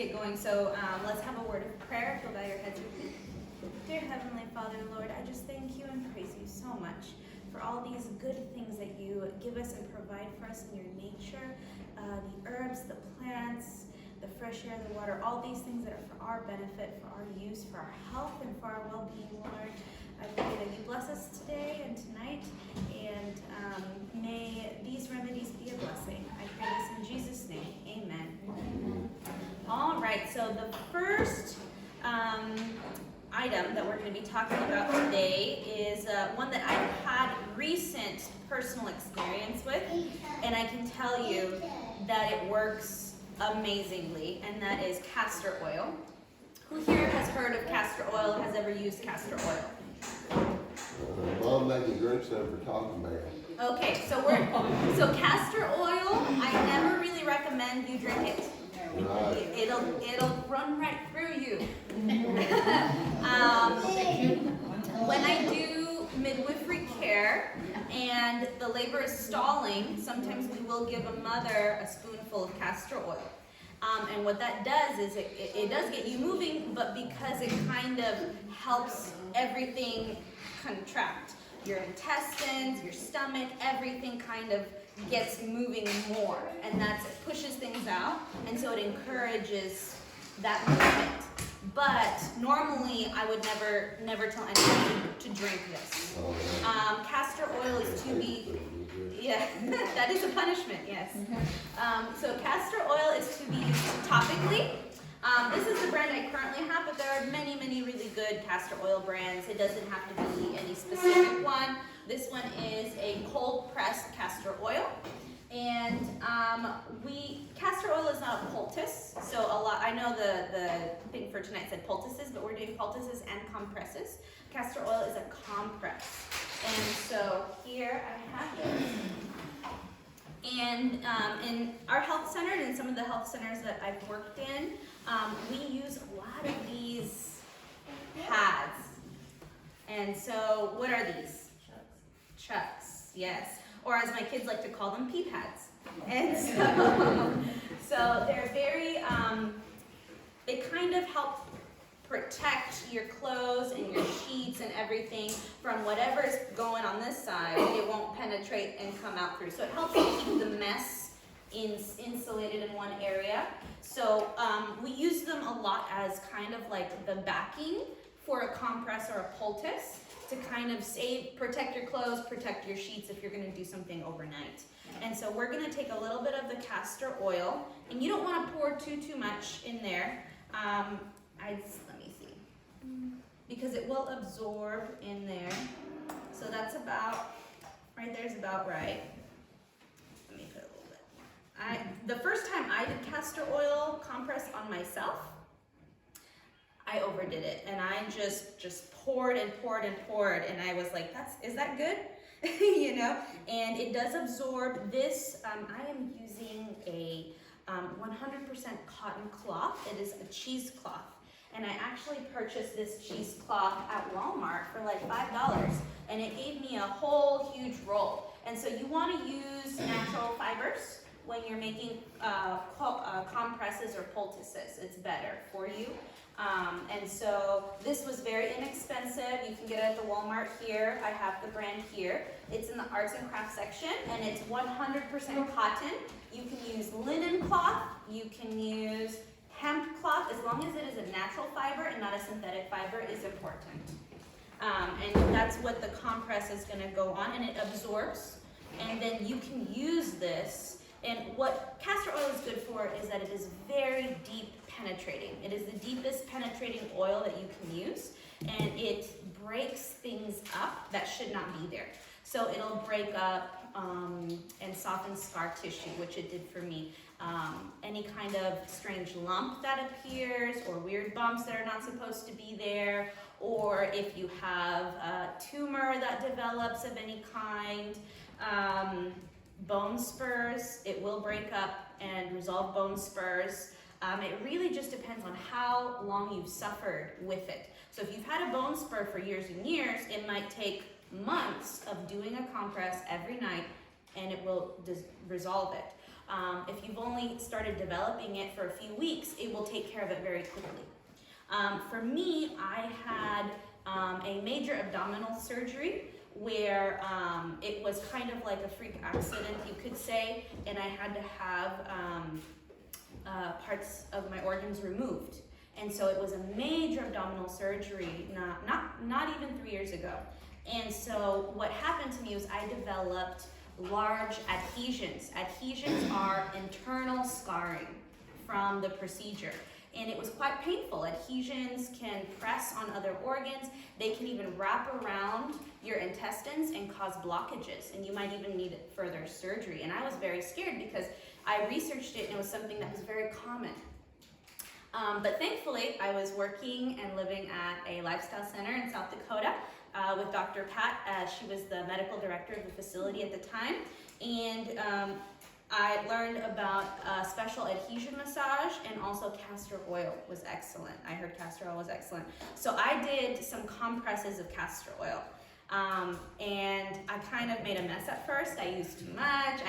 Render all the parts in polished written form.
get going. So let's have a word of prayer. If you'll bow your heads with me. Dear Heavenly Father, Lord, I just thank you and praise you so much for all these good things that you give us and provide for us in your nature, the herbs, the plants, the fresh air, the water, all these things that are for our benefit, for our use, for our health, and for our well-being, Lord. I pray that you bless us today and tonight, and may these remedies be a blessing. I pray this in Jesus' name. Amen. All right, so the first item that we're going to be talking about today is one that I've had recent personal experience with, and I can tell you that it works amazingly, and that is castor oil. Who here has heard of castor oil, has ever used castor oil? Mom making drinks there for Taco Bell. Okay, so castor oil, I never really recommend you drink it. Right. It'll run right through you. When I do midwifery care and the labor is stalling, sometimes we will give a mother a spoonful of castor oil. And what that does is it does get you moving, but because it kind of helps everything contract. Your intestines, your stomach, everything kind of gets moving more, and it pushes things out, and so it encourages that movement. But normally I would never tell anyone to drink this. Castor oil is to be, yeah, that is a punishment, yes. So castor oil is to be used topically. This is the brand I currently have, but there are many really good castor oil brands. It doesn't have to be any specific one. This one is a cold pressed castor oil. And castor oil is not a poultice, so I know the thing for tonight said poultices, but we're doing poultices and compresses. Castor oil is a compress. And so here I have it. And in our health center and in some of the health centers that I've worked in, we use a lot of these pads. And so what are these? Chucks, yes. Or as my kids like to call them, pee pads. And so they're very, they kind of help protect your clothes and your sheets and everything from whatever's going on this side. It won't penetrate and come out through. So it helps to keep the mess insulated in one area. So we use them a lot as kind of like the backing for a compress or a poultice to kind of protect your clothes, protect your sheets if you're going to do something overnight. And so we're going to take a little bit of the castor oil, and you don't want to pour too much in there. Let me see, because it will absorb in there. So that's about, right there's about right. Let me put a little bit. The first time I did castor oil compress on myself, I overdid it, and I just poured and poured and poured, and I was like, is that good? You know, and it does absorb this. I am using a 100% cotton cloth. It is a cheesecloth, and I actually purchased this cheesecloth at Walmart for like $5, and it gave me a whole huge roll. And so you want to use natural fibers when you're making compresses or poultices. It's better for you. And so this was very inexpensive. You can get it at the Walmart here. I have the brand here. It's in the arts and crafts section, and it's 100% cotton. You can use linen cloth. You can use hemp cloth, as long as it is a natural fiber and not a synthetic fiber is important. And that's what the compress is going to go on, and it absorbs. And then you can use this. And what castor oil is good for is that it is very deep penetrating. It is the deepest penetrating oil that you can use, and it breaks things up that should not be there. So it'll break up and soften scar tissue, which it did for me. Any kind of strange lump that appears, or weird bumps that are not supposed to be there, or if you have a tumor that develops of any kind, bone spurs, it will break up and resolve bone spurs. It really just depends on how long you've suffered with it. So if you've had a bone spur for years and years, it might take months of doing a compress every night, and it will resolve it. If you've only started developing it for a few weeks, it will take care of it very quickly. For me, I had a major abdominal surgery where it was kind of like a freak accident, you could say, and I had to have parts of my organs removed. And so it was a major abdominal surgery, not even 3 years ago. And so what happened to me was I developed large adhesions. Adhesions are internal scarring from the procedure. And it was quite painful. Adhesions can press on other organs. They can even wrap around your intestines and cause blockages. And you might even need further surgery. And I was very scared because I researched it and it was something that was very common. But thankfully, I was working and living at a lifestyle center in South Dakota with Dr. Pat. She was the medical director of the facility at the time. And I learned about special adhesion massage, and also castor oil was excellent. I heard castor oil was excellent. So I did some compresses of castor oil. And I kind of made a mess at first. I used too much.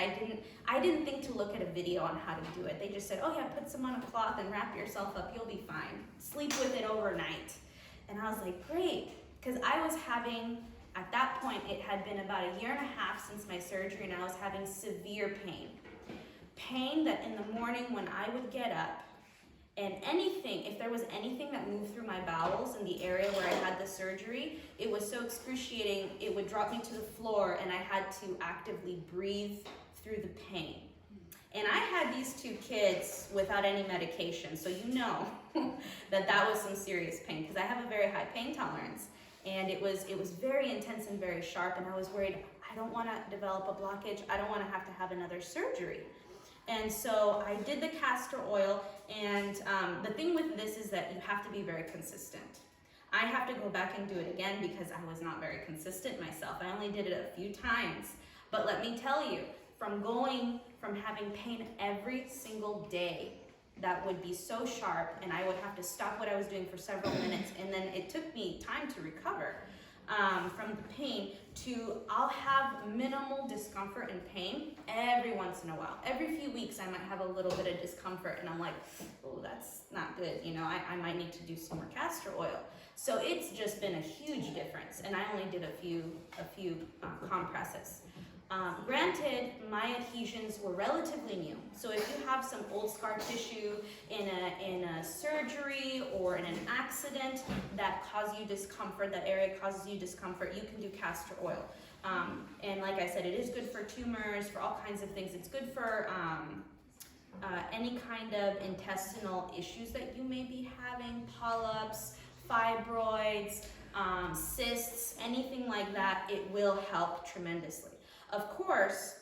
I didn't think to look at a video on how to do it. They just said, oh yeah, put some on a cloth and wrap yourself up, you'll be fine. Sleep with it overnight. And I was like, great, because I was having, at that point, it had been about 1.5 years since my surgery, and I was having severe pain. Pain that in the morning when I would get up, and anything, if there was anything that moved through my bowels in the area where I had the surgery, it was so excruciating, it would drop me to the floor and I had to actively breathe through the pain. And I had these 2 kids without any medication, so you know that was some serious pain, because I have a very high pain tolerance. And it was very intense and very sharp, and I was worried, I don't want to develop a blockage, I don't want to have another surgery. And so I did the castor oil, and the thing with this is that you have to be very consistent. I have to go back and do it again because I was not very consistent myself. I only did it a few times. But let me tell you, from having pain every single day, that would be so sharp, and I would have to stop what I was doing for several minutes, and then it took me time to recover from the pain, to I'll have minimal discomfort and pain every once in a while. Every few weeks I might have a little bit of discomfort, and I'm like, oh, that's not good, you know, I might need to do some more castor oil. So it's just been a huge difference, and I only did a few compresses. Granted, my adhesions were relatively new. So if you have some old scar tissue in a surgery or in an accident that caused you discomfort, that area causes you discomfort, you can do castor oil. And like I said, it is good for tumors, for all kinds of things. It's good for any kind of intestinal issues that you may be having, polyps, fibroids, cysts, anything like that. It will help tremendously. Of course,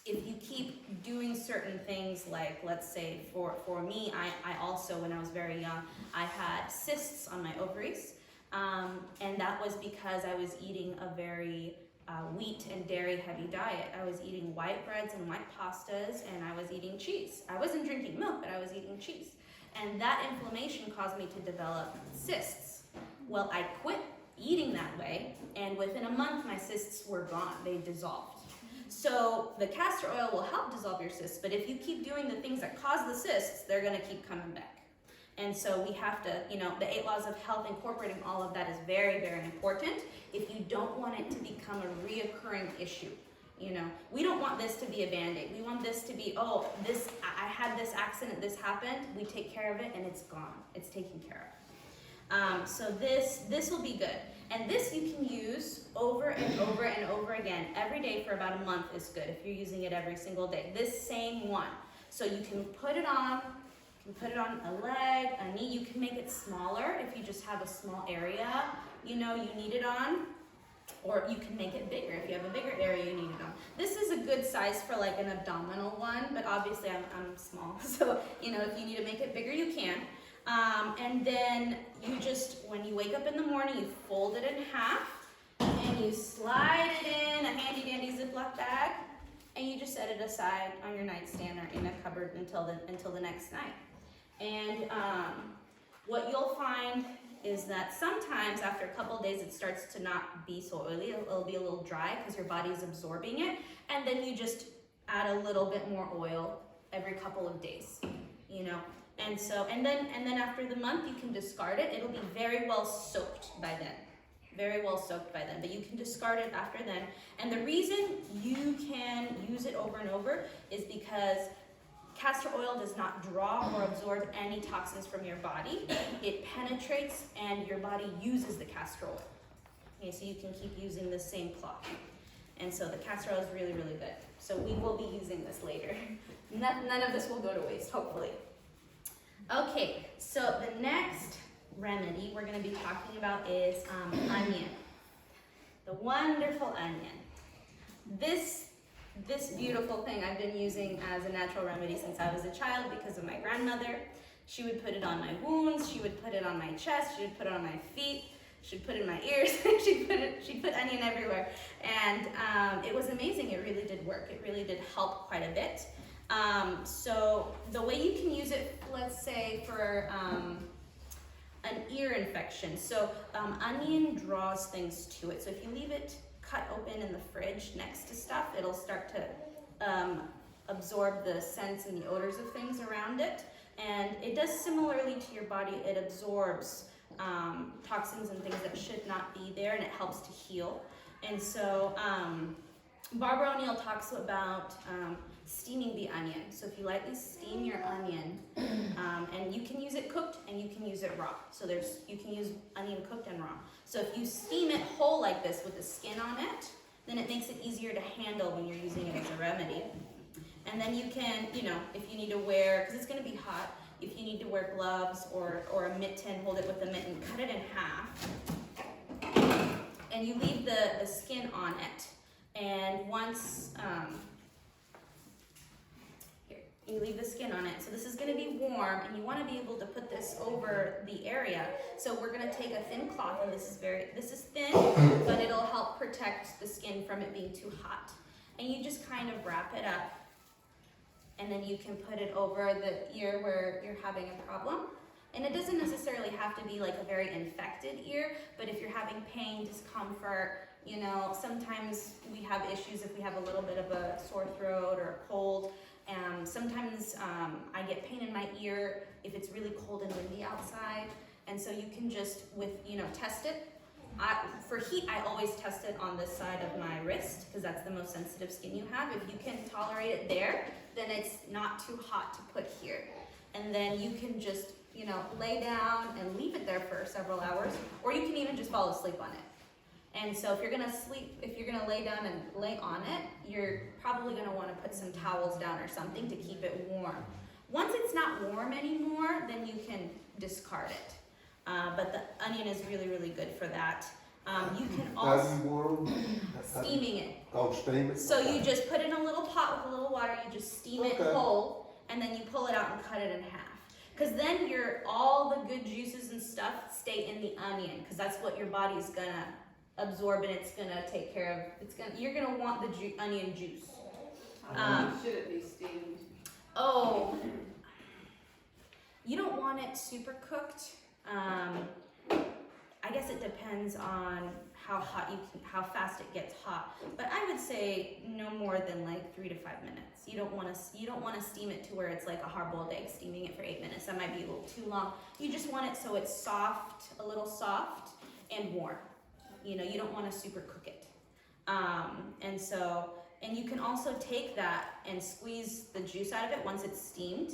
if you keep doing certain things, like let's say for me, I also, when I was very young, I had cysts on my ovaries, and that was because I was eating a very wheat and dairy heavy diet. I was eating white breads and white pastas, and I was eating cheese. I wasn't drinking milk, but I was eating cheese. And that inflammation caused me to develop cysts. Well, I quit eating that way, and within a month my cysts were gone. They dissolved. So the castor oil will help dissolve your cysts, but if you keep doing the things that cause the cysts, they're going to keep coming back. And so we have to, you know, the 8 laws of health, incorporating all of that is very, very important if you don't want it to become a reoccurring issue. You know, we don't want this to be a Band-Aid. We want this to be, oh, I had this accident, this happened, we take care of it, and it's gone. It's taken care of. So this will be good. And this you can use over and over and over again. Every day for about a month is good if you're using it every single day. This same one. So you can put it on, a leg, a knee. You can make it smaller if you just have a small area, you know, you need it on. Or you can make it bigger if you have a bigger area you need it on. This is a good size for like an abdominal one, but obviously I'm small. So, you know, if you need to make it bigger, you can. And then you just, when you wake up in the morning, you fold it in half and you slide it in a handy dandy Ziploc bag, and you just set it aside on your nightstand or in a cupboard until the next night. And what you'll find is that sometimes after a couple of days it starts to not be so oily. It'll be a little dry because your body's absorbing it, and then you just add a little bit more oil every couple of days, you know. And so, and then after the month, you can discard it. It'll be very well soaked by then. Very well soaked by then, but you can discard it after then. And the reason you can use it over and over is because castor oil does not draw or absorb any toxins from your body. It penetrates and your body uses the castor oil. Okay, so you can keep using the same cloth. And so the castor oil is really, really good. So we will be using this later. None of this will go to waste, hopefully. Okay, so the next remedy we're going to be talking about is onion. The wonderful onion. This beautiful thing I've been using as a natural remedy since I was a child because of my grandmother. She would put it on my wounds, she would put it on my chest, she would put it on my feet, she'd put it in my ears, she'd put onion everywhere. And it was amazing, it really did work. It really did help quite a bit. So the way you can use it, let's say for an ear infection. So onion draws things to it. So if you leave it cut open in the fridge next to stuff, it'll start to absorb the scents and the odors of things around it. And it does similarly to your body. It absorbs toxins and things that should not be there, and it helps to heal. And so Barbara O'Neill talks about steaming the onion. So if you lightly steam your onion, and you can use it cooked and you can use it raw. So you can use onion cooked and raw. So if you steam it whole like this with the skin on it, then it makes it easier to handle when you're using it as a remedy. And then you can, you know, if you need to wear, because it's going to be hot, if you need to wear gloves or a mitten, hold it with a mitten, cut it in half, and you leave the skin on it. And once, here, you leave the skin on it. So this is going to be warm, and you want to be able to put this over the area. So we're going to take a thin cloth, and this is thin, but it'll help protect the skin from it being too hot. And you just kind of wrap it up, and then you can put it over the ear where you're having a problem. And it doesn't necessarily have to be like a very infected ear, but if you're having pain, discomfort, you know, sometimes we have issues if we have a little bit of a sore throat or a cold. Sometimes I get pain in my ear if it's really cold and windy outside. And so you can just, test it. For heat, I always test it on this side of my wrist because that's the most sensitive skin you have. If you can tolerate it there, then it's not too hot to put here. And then you can just, lay down and leave it there for several hours, or you can even just fall asleep on it. And so if you're gonna lay down and lay on it, you're probably gonna wanna put some towels down or something to keep it warm. Once it's not warm anymore, then you can discard it. But the onion is really, really good for that. You can also How do you warm? steaming it. Oh, steam it? So you just put it in a little pot with a little water, you just steam it whole, and then you pull it out and cut it in half. Because then all the good juices and stuff stay in the onion, because that's what your body's gonna absorb, and it's gonna take care of. You're gonna want the onion juice. How should it be steamed? Oh, you don't want it super cooked. I guess it depends on how fast it gets hot. But I would say no more than like 3 to 5 minutes. You don't want to steam it to where it's like a hard-boiled egg, steaming it for 8 minutes. That might be a little too long. You just want it so it's soft, a little soft and warm. You don't want to super cook it. And you can also take that and squeeze the juice out of it once it's steamed.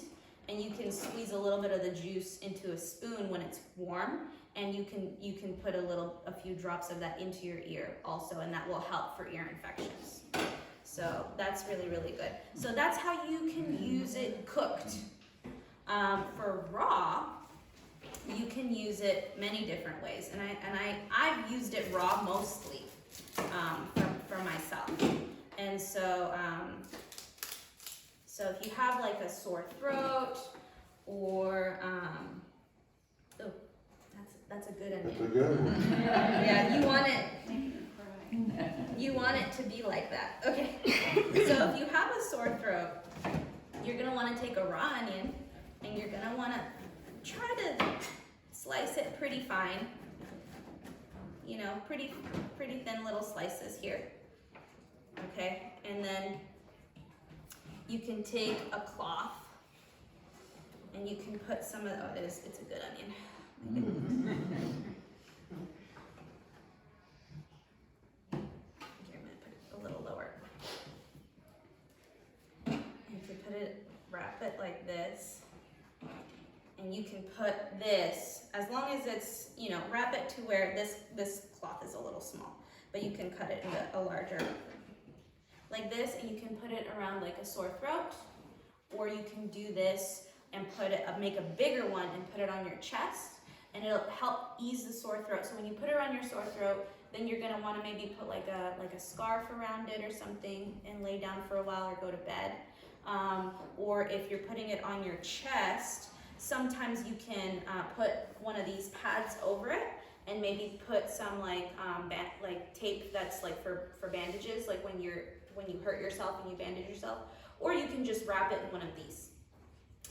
And you can squeeze a little bit of the juice into a spoon when it's warm, and you can put a few drops of that into your ear also, and that will help for ear infections. So that's really, really good. So that's how you can use it cooked. For raw, you can use it many different ways, and I've used it raw mostly for myself. And so if you have like a sore throat or that's a good onion. That's a good one. Yeah, you want it to be like that. Okay. So if you have a sore throat, you're gonna want to take a raw onion, and you're gonna want to try to slice it pretty fine. Pretty thin little slices here. Okay, and then you can take a cloth and you can put some of, oh, it's a good onion. Here, I'm gonna put it a little lower. And you can put it, wrap it like this. And you can put this, as long as it's, you know, wrap it to where this cloth is a little small, but you can cut it into a larger, like this, and you can put it around like a sore throat, or you can do this and put it, make a bigger one and put it on your chest, and it'll help ease the sore throat. So when you put it around your sore throat, then you're gonna wanna maybe put like a scarf around it or something and lay down for a while or go to bed. Or if you're putting it on your chest, sometimes you can put one of these pads over it and maybe put some like tape that's like for bandages, like when you hurt yourself and you bandage yourself, or you can just wrap it in one of these.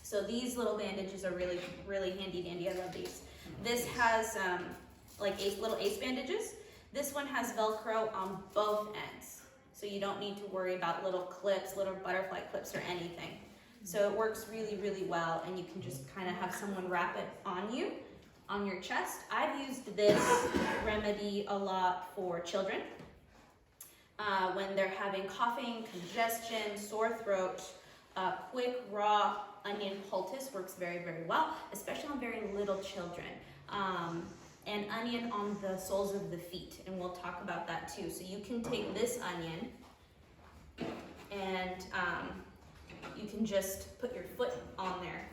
So these little bandages are really, really handy dandy. I love these. This has like little ace bandages. This one has Velcro on both ends, so you don't need to worry about little clips, little butterfly clips or anything. So it works really, really well, and you can just kind of have someone wrap it on you, on your chest. I've used this remedy a lot for children when they're having coughing, congestion, sore throat. Quick raw onion poultice works very, very well, especially on very little children. And onion on the soles of the feet, and we'll talk about that too. So you can take this onion and you can just put your foot on there,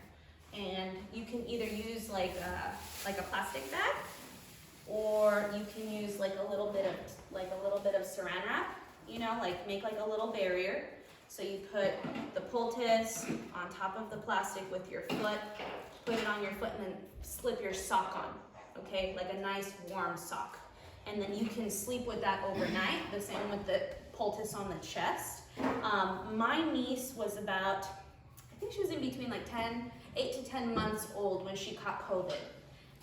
and you can either use like a plastic bag, or you can use like a little bit of saran wrap, you know, like make like a little barrier. So you put the poultice on top of the plastic with your foot, put it on your foot, and then slip your sock on, okay, like a nice warm sock. And then you can sleep with that overnight, the same with the poultice on the chest. My niece was about, I think she was in between like 8 to 10 months old when she caught COVID.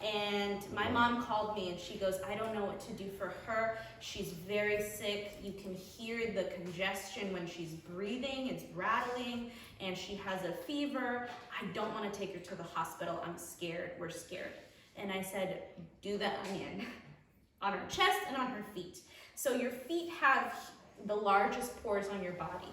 And my mom called me and she goes, I don't know what to do for her. She's very sick. You can hear the congestion when she's breathing. It's rattling, and she has a fever. I don't want to take her to the hospital. I'm scared. We're scared. And I said, do the onion on her chest and on her feet. So your feet have the largest pores on your body,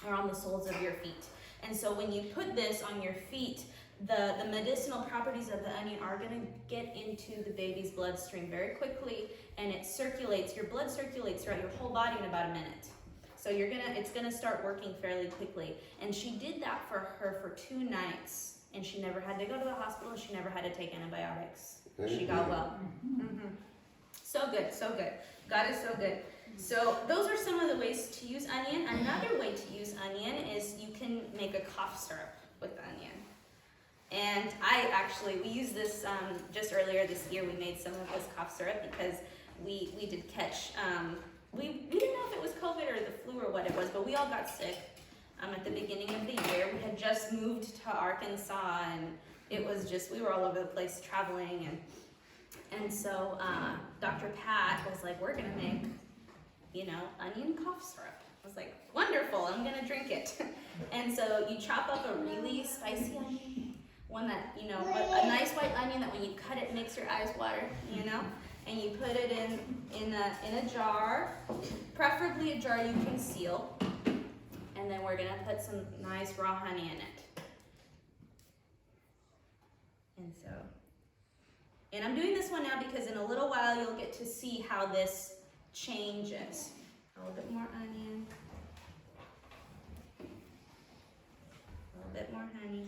or on the soles of your feet. And so when you put this on your feet, the medicinal properties of the onion are going to get into the baby's bloodstream very quickly, and it circulates, your blood circulates throughout your whole body in about a minute. So it's gonna start working fairly quickly. And she did that for her for 2 nights, and she never had to go to the hospital, she never had to take antibiotics. She got well. So good, so good. God is so good. So those are some of the ways to use onion. Another way to use onion is you can make a cough syrup with onion. And we used this just earlier this year. We made some of this cough syrup because we did catch, we didn't know if it was COVID or the flu or what it was, but we all got sick at the beginning of the year. We had just moved to Arkansas, and it was just, we were all over the place traveling, and so Dr. Pat was like, we're gonna make, onion cough syrup. I was like, wonderful, I'm gonna drink it. And so you chop up a really spicy onion, one that, a nice white onion that when you cut it makes your eyes water, and you put it in a jar, preferably a jar you can seal, and then we're gonna put some nice raw honey in it. And I'm doing this one now because in a little while you'll get to see how this changes. A little bit more onion, a little bit more honey.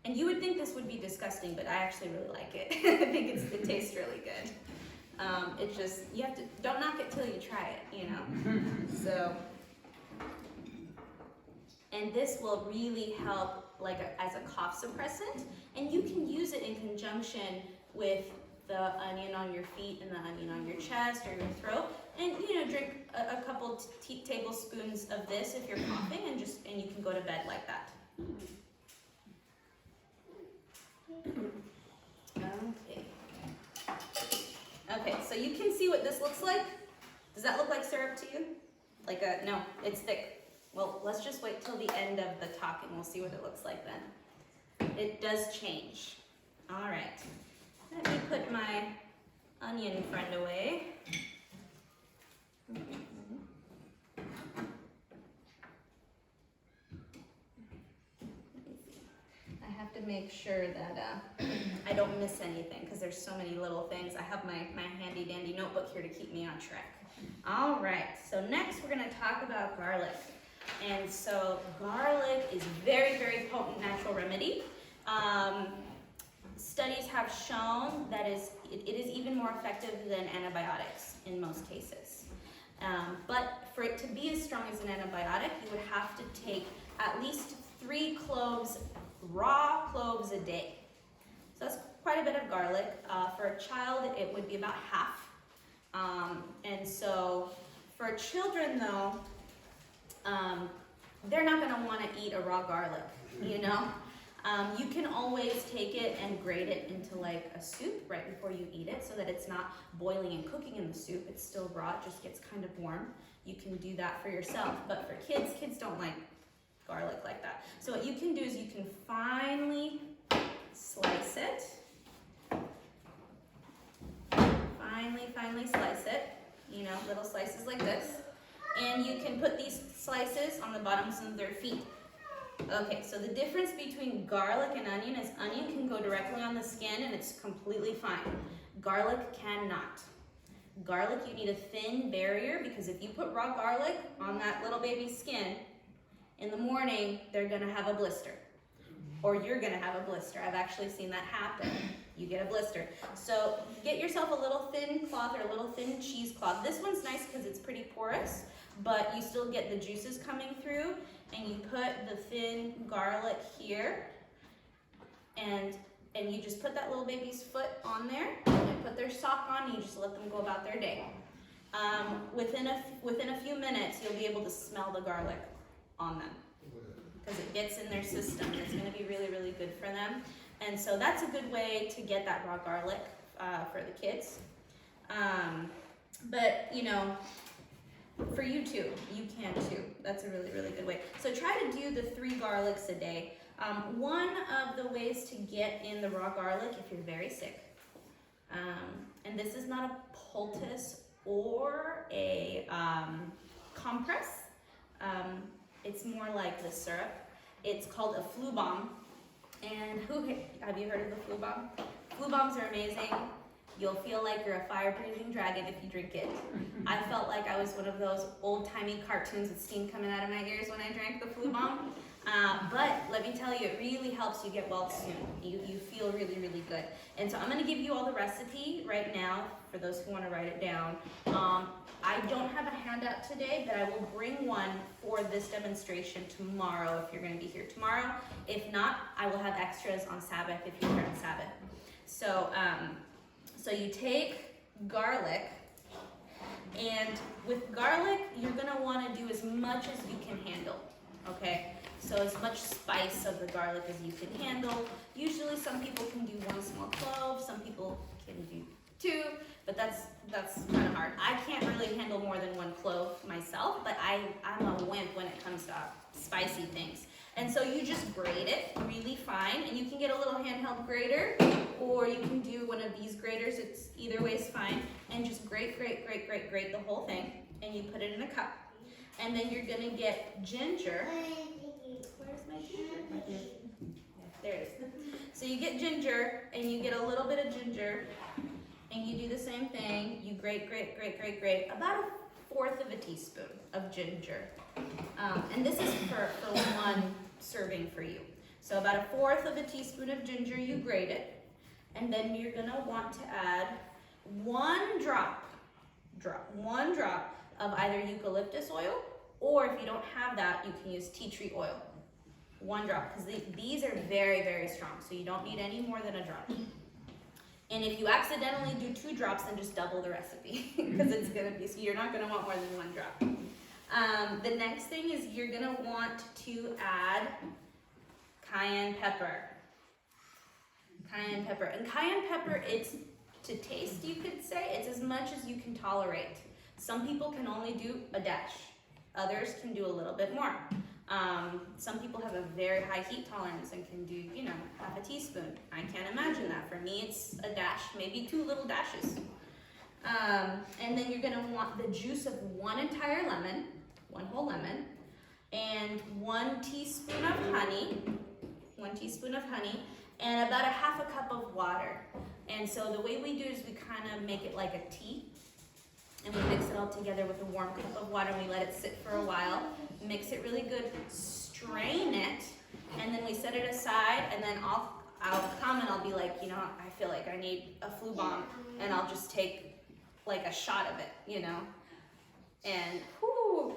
And you would think this would be disgusting, but I actually really like it. I think it tastes really good. It's just, you have to, don't knock it till you try it, So, and this will really help as a cough suppressant, and you can use it in conjunction with the onion on your feet and the onion on your chest or your throat, and drink a couple tablespoons of this if you're coughing, and you can go to bed like that. Okay, so you can see what this looks like. Does that look like syrup to you? no, it's thick. Well, let's just wait till the end of the talking. We'll see what it looks like then. It does change. All right. Let me put my onion friend away. I have to make sure that I don't miss anything because there's so many little things. I have my handy dandy notebook here to keep me on track. All right, so next we're gonna talk about garlic. And so garlic is very, very potent natural remedy. Studies have shown that it is even more effective than antibiotics in most cases. But for it to be as strong as an antibiotic, you would have to take at least 3 cloves, raw cloves a day. So that's quite a bit of garlic. For a child, it would be about half. And so for children though, they're not gonna wanna eat a raw garlic, you know? You can always take it and grate it into like a soup right before you eat it so that it's not boiling and cooking in the soup. It's still raw, it just gets kind of warm. You can do that for yourself. But for kids don't like garlic like that. So what you can do is you can finely slice it. Finely slice it, you know, little slices like this. And you can put these slices on the bottoms of their feet. Okay, so the difference between garlic and onion is onion can go directly on the skin and it's completely fine. Garlic cannot. Garlic, you need a thin barrier because if you put raw garlic on that little baby's skin, in the morning, they're gonna have a blister. Or you're gonna have a blister. I've actually seen that happen. You get a blister. So get yourself a little thin cloth or a little thin cheesecloth. This one's nice because it's pretty porous, but you still get the juices coming through. And you put the thin garlic here, and you just put that little baby's foot on there, and put their sock on, and you just let them go about their day. Within a few minutes, you'll be able to smell the garlic on them because it gets in their system, and it's going to be really, really good for them. And so that's a good way to get that raw garlic for the kids. But you know, for you too, you can too. That's a really, really good way. So try to do the 3 garlics a day. One of the ways to get in the raw garlic if you're very sick, and this is not a poultice or a compress, it's more like the syrup. It's called a flu bomb. And have you heard of the flu bomb? Flu bombs are amazing. You'll feel like you're a fire-breathing dragon if you drink it. I felt like I was one of those old-timey cartoons with steam coming out of my ears when I drank the flu bomb. But let me tell you, it really helps you get well soon. You feel really, really good. And so I'm gonna give you all the recipe right now for those who wanna write it down. I don't have a handout today, but I will bring one for this demonstration tomorrow if you're gonna be here tomorrow. If not, I will have extras on Sabbath if you're here on Sabbath. So you take garlic, and with garlic, you're gonna wanna do as much as you can handle, okay? So as much spice of the garlic as you can handle. Usually some people can do 1 small clove, some people can do 2, but that's kind of hard. I can't really handle more than 1 clove myself, but I'm a wimp when it comes to spicy things. And so you just grate it really fine, and you can get a little handheld grater, or you can do one of these graters. It's either way is fine, and just grate the whole thing, and you put it in a cup. And then you're gonna get ginger. Where's my ginger? Right here. There it is. So you get ginger, and you get a little bit of ginger, and you do the same thing. You grate, about 1/4 of a teaspoon of ginger. And this is for 1 serving for you. So about 1/4 of a teaspoon of ginger, you grate it, and then you're gonna want to add 1 drop of either eucalyptus oil, or if you don't have that, you can use tea tree oil. 1 drop, because these are very, very strong, so you don't need any more than a drop. And if you accidentally do 2 drops, then just double the recipe, because it's gonna be, so you're not gonna want more than 1 drop. The next thing is you're gonna want to add cayenne pepper. And cayenne pepper, it's to taste, you could say. It's as much as you can tolerate. Some people can only do a dash. Others can do a little bit more. Some people have a very high heat tolerance and can do, you know, half a teaspoon. I can't imagine that. For me, it's a dash, maybe 2 little dashes. And then you're gonna want the juice of 1 entire lemon, 1 whole lemon, and 1 teaspoon of honey, 1 teaspoon of honey, and about a half a cup of water. And so the way we do is we kind of make it like a tea, and we mix it all together with a warm cup of water, and we let it sit for a while, mix it really good, strain it, and then we set it aside, and then I'll come and I'll be like, you know, I feel like I need a flu bomb, and I'll just take like a shot of it, you know, and whoo,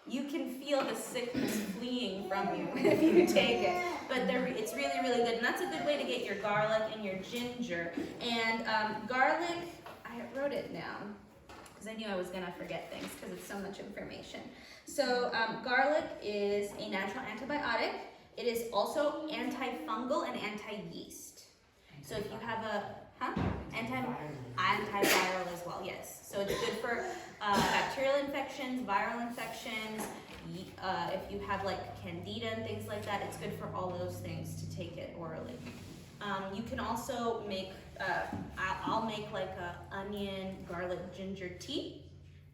you can feel the sickness fleeing from you if you take it. But it's really, really good, and that's a good way to get your garlic and your ginger. And garlic, I wrote it down because I knew I was gonna forget things because it's so much information. So garlic is a natural antibiotic. It is also antifungal and anti-yeast. So if you have a, antiviral as well, yes. So it's good for bacterial infections, viral infections. If you have like candida and things like that, it's good for all those things to take it orally. You can also make, I'll make like a onion, garlic, ginger tea.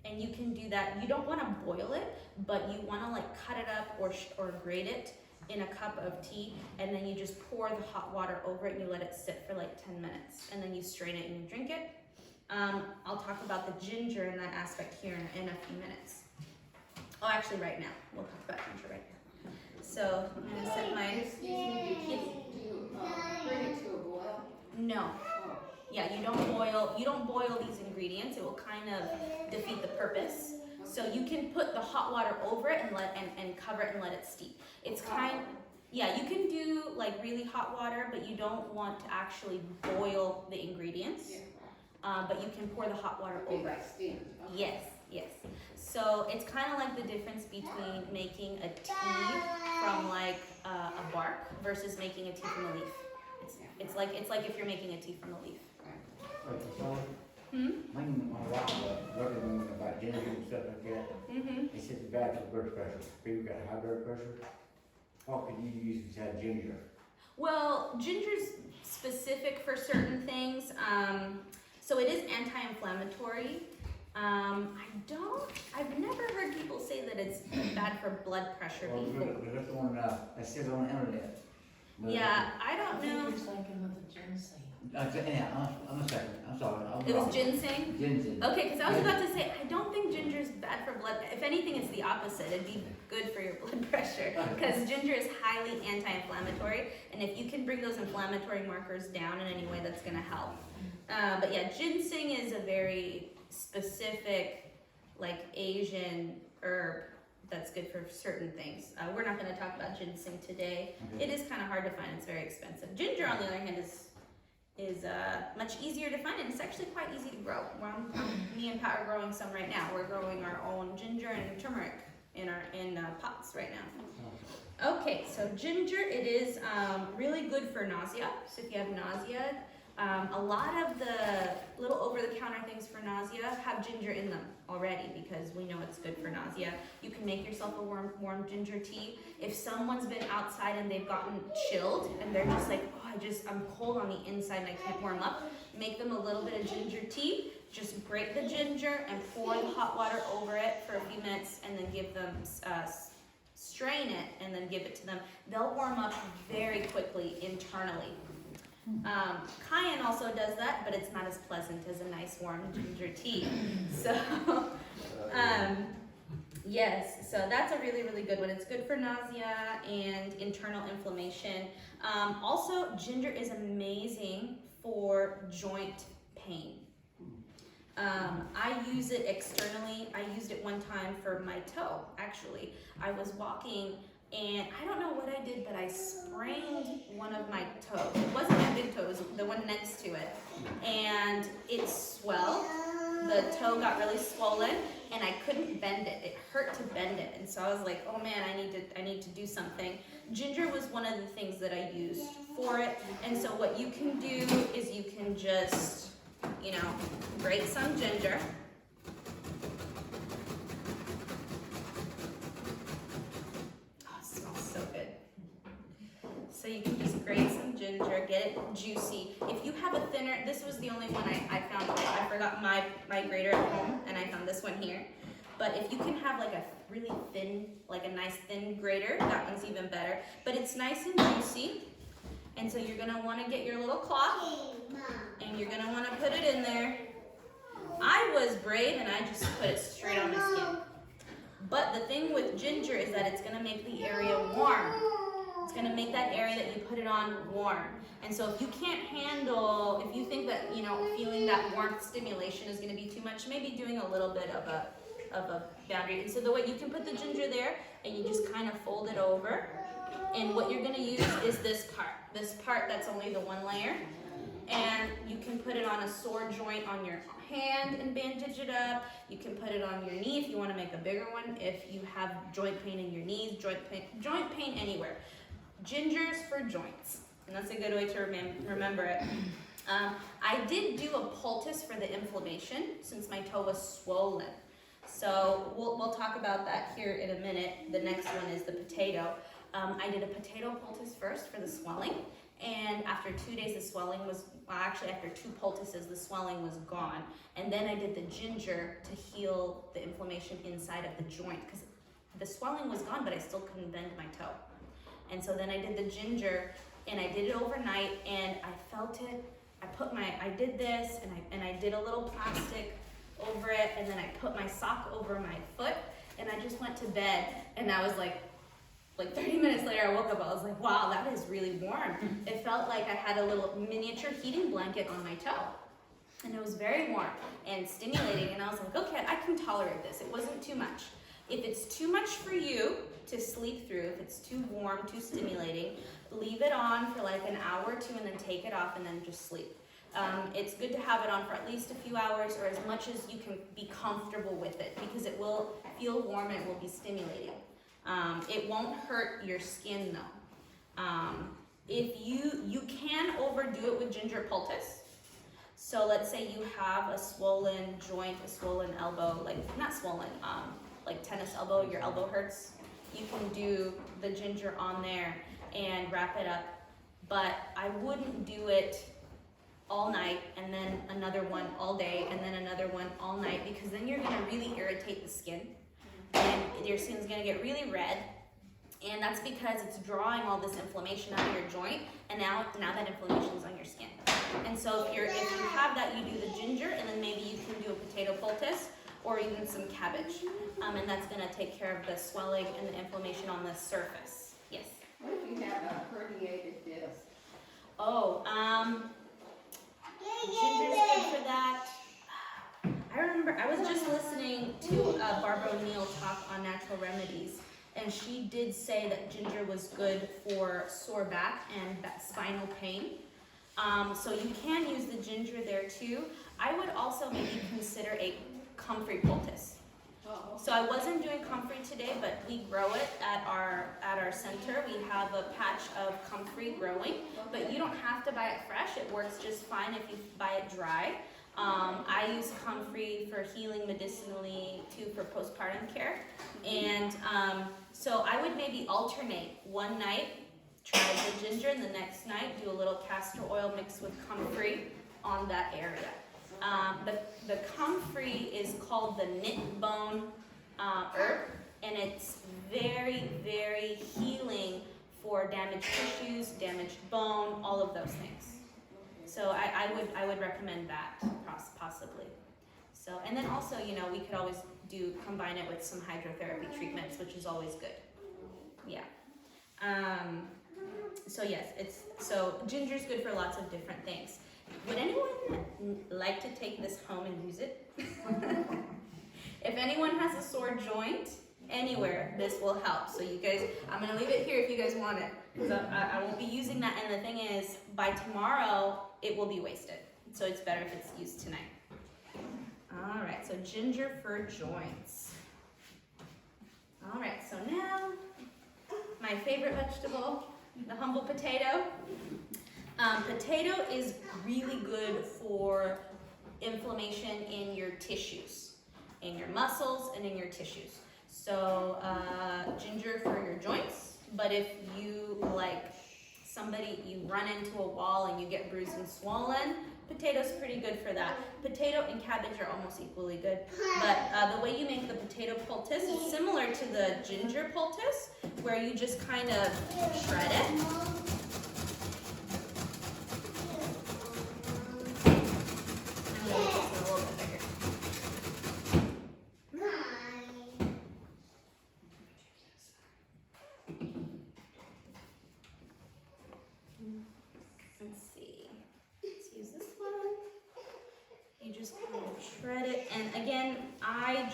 And you can do that. You don't want to boil it, but you want to like cut it up or grate it in a cup of tea, and then you just pour the hot water over it and you let it sit for like 10 minutes, and then you strain it and you drink it. I'll talk about the ginger in that aspect here in a few minutes. Oh, actually right now. We'll talk about ginger right now. So I'm going to set my... Bring it to a boil? No. Yeah, you don't boil these ingredients. It will kind of defeat the purpose. So you can put the hot water over it and cover it and let it steep. It's yeah, you can do like really hot water, but you don't want to actually boil the ingredients. But you can pour the hot water over it. Steam. Yes, yes. So it's kind of like the difference between making a tea from like a bark versus making a tea from a leaf. It's like if you're making a tea from a leaf. When my wife was working about ginger and stuff like that, they said it's bad for blood pressure. People got high blood pressure. What could you use besides ginger? Well, ginger's specific for certain things. So it is anti-inflammatory. I've never heard people say that it's bad for blood pressure Well, before. that's the one that says on the internet. Yeah, I don't know. I'm a second. I'm sorry. It was ginseng? Ginseng. Okay, because I was about to say, I don't think ginger is bad for blood. If anything, it's the opposite. It'd be good for your blood pressure because ginger is highly anti-inflammatory, and if you can bring those inflammatory markers down in any way, that's going to help. But yeah, ginseng is a very specific, like Asian herb that's good for certain things. We're not going to talk about ginseng today. Okay. It is kind of hard to find. It's very expensive. Ginger, on the other hand, is much easier to find, and it's actually quite easy to grow. Me and Pat are growing some right now. We're growing our own ginger and turmeric in pots right now. Okay, so ginger, it is really good for nausea. So if you have nausea, a lot of the little over-the-counter things for nausea have ginger in them already because we know it's good for nausea. You can make yourself a warm ginger tea. If someone's been outside and they've gotten chilled and they're just like, oh, I'm cold on the inside and I can't warm up, make them a little bit of ginger tea. Just grate the ginger and pour the hot water over it for a few minutes, and then give them, strain it and then give it to them. They'll warm up very quickly internally. Cayenne also does that, but it's not as pleasant as a nice warm ginger tea. So, yes, so that's a really, really good one. It's good for nausea and internal inflammation. Also, ginger is amazing for joint pain. I use it externally. I used it one time for my toe, actually. I was walking and I don't know what I did, but I sprained one of my toes. It wasn't my big toe, it was the one next to it. And it swelled. The toe got really swollen and I couldn't bend it. It hurt to bend it. And so I was like, oh man, I need to do something. Ginger was one of the things that I used for it. And so what you can do is you can just, grate some ginger. ginger, get it juicy. If you have a thinner, this was the only one I found. I forgot my grater at home, and I found this one here. But if you can have like a really thin, like a nice thin grater, that one's even better. But it's nice and juicy. And so you're gonna wanna get your little cloth, and you're gonna wanna put it in there. I was brave and I just put it straight on my skin. But the thing with ginger is that it's gonna make the area warm. It's gonna make that area that you put it on warm. And so if you can't handle, if you think that, you know, feeling that warmth stimulation is gonna be too much, maybe doing a little bit of a boundary. And so the way you can put the ginger there and you just kind of fold it over. And what you're gonna use is this part that's only the one layer. And you can put it on a sore joint on your hand and bandage it up. You can put it on your knee if you want to make a bigger one. If you have joint pain in your knees, joint pain anywhere. Ginger's for joints, and that's a good way to remember it. I did do a poultice for the inflammation since my toe was swollen. So we'll talk about that here in a minute. The next one is the potato. I did a potato poultice first for the swelling. And after 2 days, the swelling was, well, actually after 2 poultices, the swelling was gone. And then I did the ginger to heal the inflammation inside of the joint because the swelling was gone, but I still couldn't bend my toe. And so then I did the ginger and I did it overnight and I felt it. I did this and I did a little plastic over it and then I put my sock over my foot and I just went to bed and I was like 30 minutes later, I woke up, I was like, wow, that is really warm. It felt like I had a little miniature heating blanket on my toe. And it was very warm and stimulating. And I was like, okay, I can tolerate this. It wasn't too much. If it's too much for you to sleep through, if it's too warm, too stimulating, leave it on for like an hour or two and then take it off and then just sleep. It's good to have it on for at least a few hours or as much as you can be comfortable with it because it will feel warm and it will be stimulating. It won't hurt your skin though. If you can overdo it with ginger poultice. So let's say you have a swollen joint, a swollen elbow, like not swollen, like tennis elbow, your elbow hurts. You can do the ginger on there and wrap it up. But I wouldn't do it all night and then another one all day and then another one all night because then you're gonna really irritate the skin. And your skin's gonna get really red, and that's because it's drawing all this inflammation out of your joint, and now that inflammation's on your skin. And so if you have that, you do the ginger, and then maybe you can do a potato poultice, or even some cabbage, and that's gonna take care of the swelling and the inflammation on the surface. Yes? What if you have a herniated disc? Oh, ginger's good for that. I remember I was just listening to Barbara O'Neill talk on natural remedies, and she did say that ginger was good for sore back and spinal pain. So you can use the ginger there too. I would also maybe consider a comfrey poultice. So I wasn't doing comfrey today, but we grow it at our center. We have a patch of comfrey growing, but you don't have to buy it fresh. It works just fine if you buy it dry. I use comfrey for healing medicinally too for postpartum care. And so I would maybe alternate one night, try the ginger, and the next night do a little castor oil mixed with comfrey on that area. The comfrey is called the knit bone herb, and it's very, very healing for damaged tissues, damaged bone, all of those things. So I would recommend that possibly. So, and then also, you know, we could always combine it with some hydrotherapy treatments, which is always good. Yeah. So yes, so ginger's good for lots of different things. Would anyone like to take this home and use it? If anyone has a sore joint anywhere, this will help. So you guys, I'm gonna leave it here if you guys want it. So I won't be using that, and the thing is, by tomorrow, it will be wasted. So it's better if it's used tonight. All right, so ginger for joints. All right, so now, my favorite vegetable, the humble potato. Potato is really good for inflammation in your tissues, in your muscles and in your tissues. So ginger for your joints, but if you like you run into a wall and you get bruised and swollen, potato's pretty good for that. Potato and cabbage are almost equally good, but the way you make the potato poultice is similar to the ginger poultice, where you just kind of shred it. I'm gonna make this a little bit bigger. Let's see. Let's use this one. You just kind of shred it, and again, I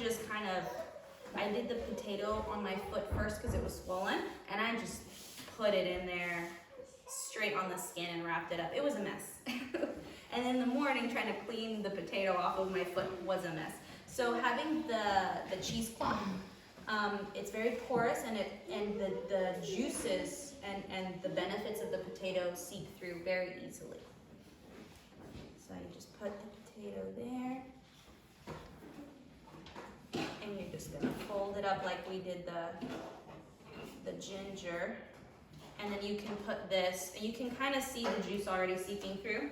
did the potato on my foot first because it was swollen, and I just put it in there straight on the skin and wrapped it up. It was a mess. And in the morning, trying to clean the potato off of my foot was a mess. So having the cheesecloth, it's very porous, and the juices and the benefits of the potato seep through very easily. So you just put the potato there, and you're just gonna fold it up like we did the ginger, and then you can put this, and you can kind of see the juice already seeping through.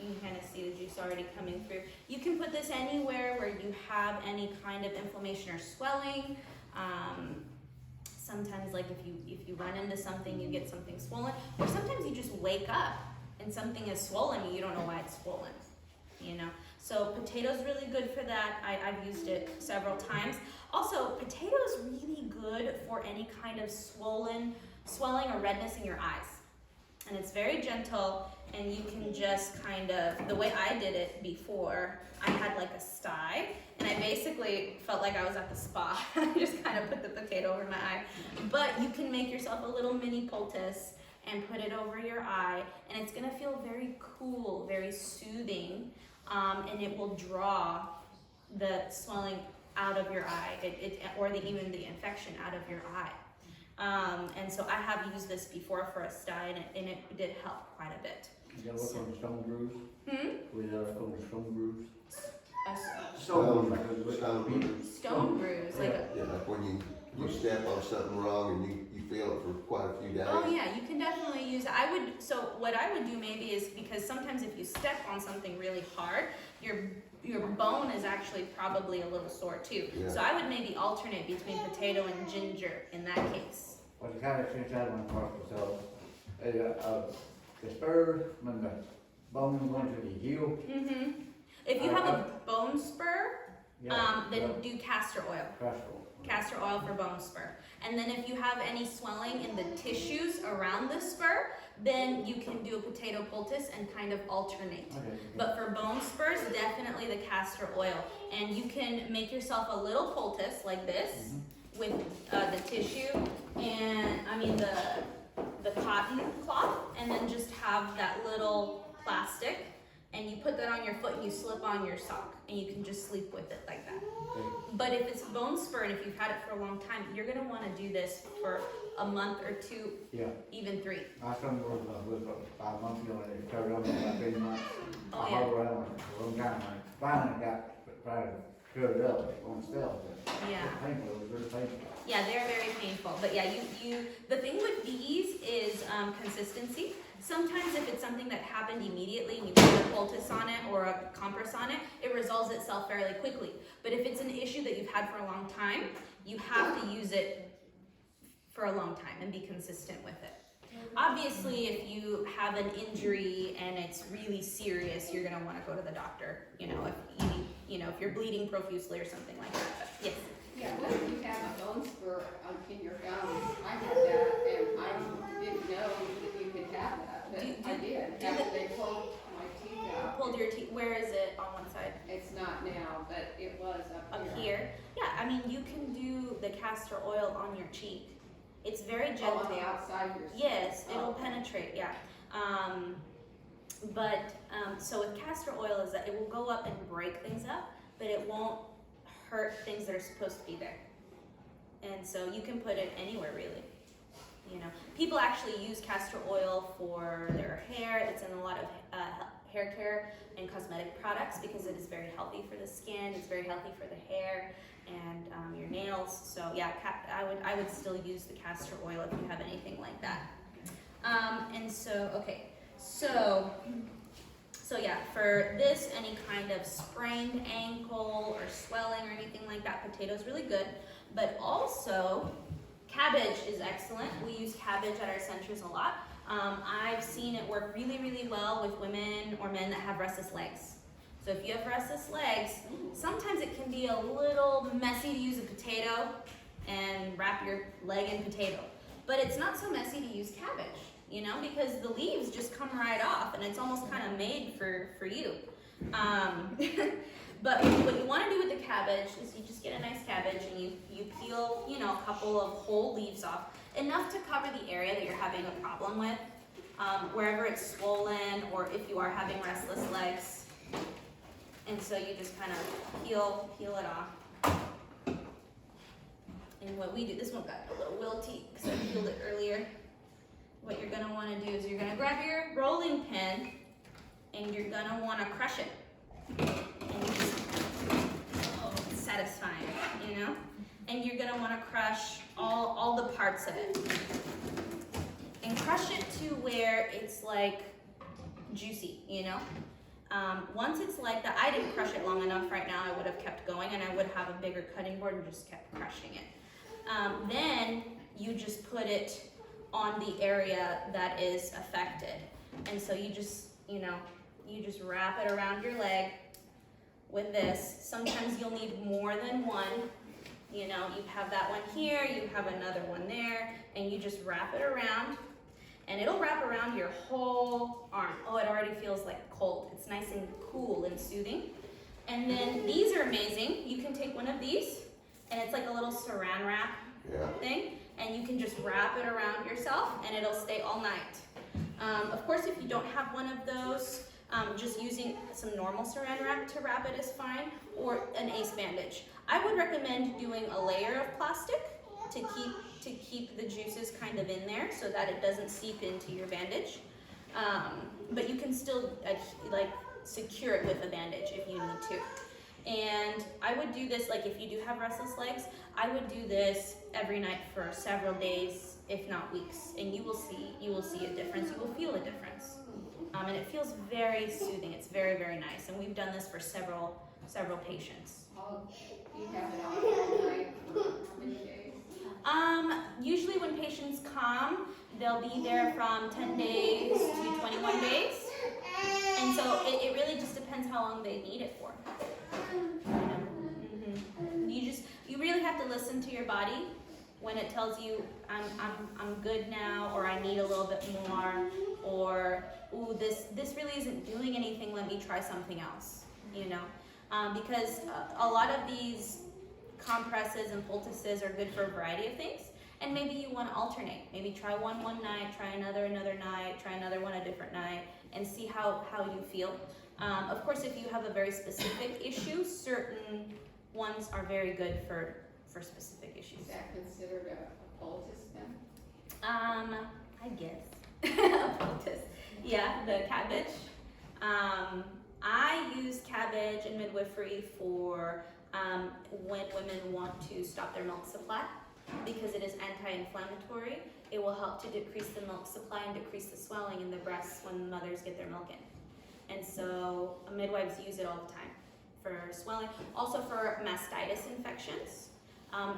You can kind of see the juice already coming through. You can put this anywhere where you have any kind of inflammation or swelling. Sometimes, like if you run into something, you get something swollen, or sometimes you just wake up and something is swollen and you don't know why it's swollen, you know. So potato's really good for that. I've used it several times. Also, potato's really good for any kind of swelling or redness in your eyes. And it's very gentle, and you can just kind of, the way I did it before, I had like a sty, and I basically felt like I was at the spa. I just kind of put the potato over my eye. But you can make yourself a little mini poultice and put it over your eye, and it's gonna feel very cool, very soothing, and it will draw the swelling out of your eye, or even the infection out of your eye. And so I have used this before for a sty, and it did help quite a bit. Is that what on stone grooves? Was that on stone grooves? Stone like a Stone bruise, like a, Yeah, like when you step on something wrong and you feel it for quite a few days. oh yeah, you can definitely use it. So what I would do maybe is, because sometimes if you step on something really hard, your bone is actually probably a little sore too. Yeah. So I would maybe alternate between potato and ginger in that case. Well, the kind of since I went across the spur, when the bone went to the heel. If you have a bone spur, then yeah. do castor oil. Castor oil for bone spur. And then if you have any swelling in the tissues around the spur, then you can do a potato poultice and kind of alternate. Okay. But for bone spurs, definitely the castor oil. And you can make yourself a little poultice like this with the tissue and, the cotton cloth, and then just have that little plastic, and you put that on your foot and you slip on your sock, and you can just sleep with it like that. Okay. But if it's bone spur and if you've had it for a long time, you're gonna wanna do this for a month or two, Yeah. even 3. I started working with 5 months ago, and it started on about 3 months. Oh, I yeah. hung around for a long time. I finally got trying to cut it up on itself. Yeah. It was painful, it was really painful. Yeah, they're very painful. But yeah, the thing with these is consistency. Sometimes if it's something that happened immediately and you put a poultice on it or a compress on it, it resolves itself fairly quickly. But if it's an issue that you've had for a long time, you have to use it for a long time and be consistent with it. Obviously, if you have an injury and it's really serious, you're gonna wanna go to the doctor, if you're bleeding profusely or something like that. But yes. Yeah, what if you have a bone spur in your gums? I had that, and I didn't know that you could have that, but I did. After they pulled my teeth out. Pulled your teeth. Where is it on one side? It's not now, but it was up Up here. here. Yeah, you can do the castor oil on your cheek. It's very gentle. Oh, on the outside of your skin. Yes, it'll Okay. penetrate, yeah. So with castor oil is that it will go up and break things up, but it won't hurt things that are supposed to be there. And so you can put it anywhere really. People actually use castor oil for their hair. It's in a lot of hair care and cosmetic products because it is very healthy for the skin. It's very healthy for the hair and your nails. So yeah, I would still use the castor oil if you have anything like that. And so, okay, so yeah, for this, any kind of sprained ankle or swelling or anything like that, potato's really good. But also, cabbage is excellent. We use cabbage at our centers a lot. I've seen it work really, really well with women or men that have restless legs. So if you have restless legs, sometimes it can be a little messy to use a potato and wrap your leg in potato. But it's not so messy to use cabbage, you know, because the leaves just come right off and it's almost kind of made for you. But what you want to do with the cabbage is you just get a nice cabbage and you peel, you know, a couple of whole leaves off, enough to cover the area that you're having a problem with, wherever it's swollen or if you are having restless legs. And so you just kind of peel it off. And what we do, this one got a little wilty because I peeled it earlier. What you're gonna wanna do is you're gonna grab your rolling pin and you're gonna wanna crush it. And you just, oh, it's satisfying, you know? And you're gonna wanna crush all the parts of it. And crush it to where it's like juicy, you know? Once it's like that, I didn't crush it long enough right now, I would have kept going and I would have a bigger cutting board and just kept crushing it. Then you just put it on the area that is affected. And so you just, you know, you just wrap it around your leg with this. Sometimes you'll need more than one. You know, you have that one here, you have another one there, and you just wrap it around. And it'll wrap around your whole arm. Oh, it already feels like cold. It's nice and cool and soothing. And then these are amazing. You can take one of these, and it's like a little saran wrap thing, and you can just wrap it around yourself, and it'll stay all night. Of course, if you don't have one of those, just using some normal saran wrap to wrap it is fine, or an ace bandage. I would recommend doing a layer of plastic to keep the juices kind of in there so that it doesn't seep into your bandage. But you can still like secure it with a bandage if you need to. And I would do this, like if you do have restless legs, I would do this every night for several days, if not weeks, and you will see a difference. You will feel a difference. And it feels very soothing. It's very, very nice. And we've done this for several patients. You have it on all night for how many days? Usually when patients come, they'll be there from 10 days to 21 days. And so it really just depends how long they need it for. You really have to listen to your body when it tells you I'm good now, or I need a little bit more, or ooh, this really isn't doing anything, let me try something else, you know? Because a lot of these compresses and poultices are good for a variety of things, and maybe you want to alternate. Maybe try one night, try another night, try another one a different night, and see how you feel. Of course, if you have a very specific issue, certain ones are very good for specific issues. Is that considered a poultice then? I guess. A poultice. Yeah, the cabbage. I use cabbage in midwifery for when women want to stop their milk supply, because it is anti-inflammatory. It will help to decrease the milk supply and decrease the swelling in the breasts when mothers get their milk in. And so midwives use it all the time for swelling. Also for mastitis infections.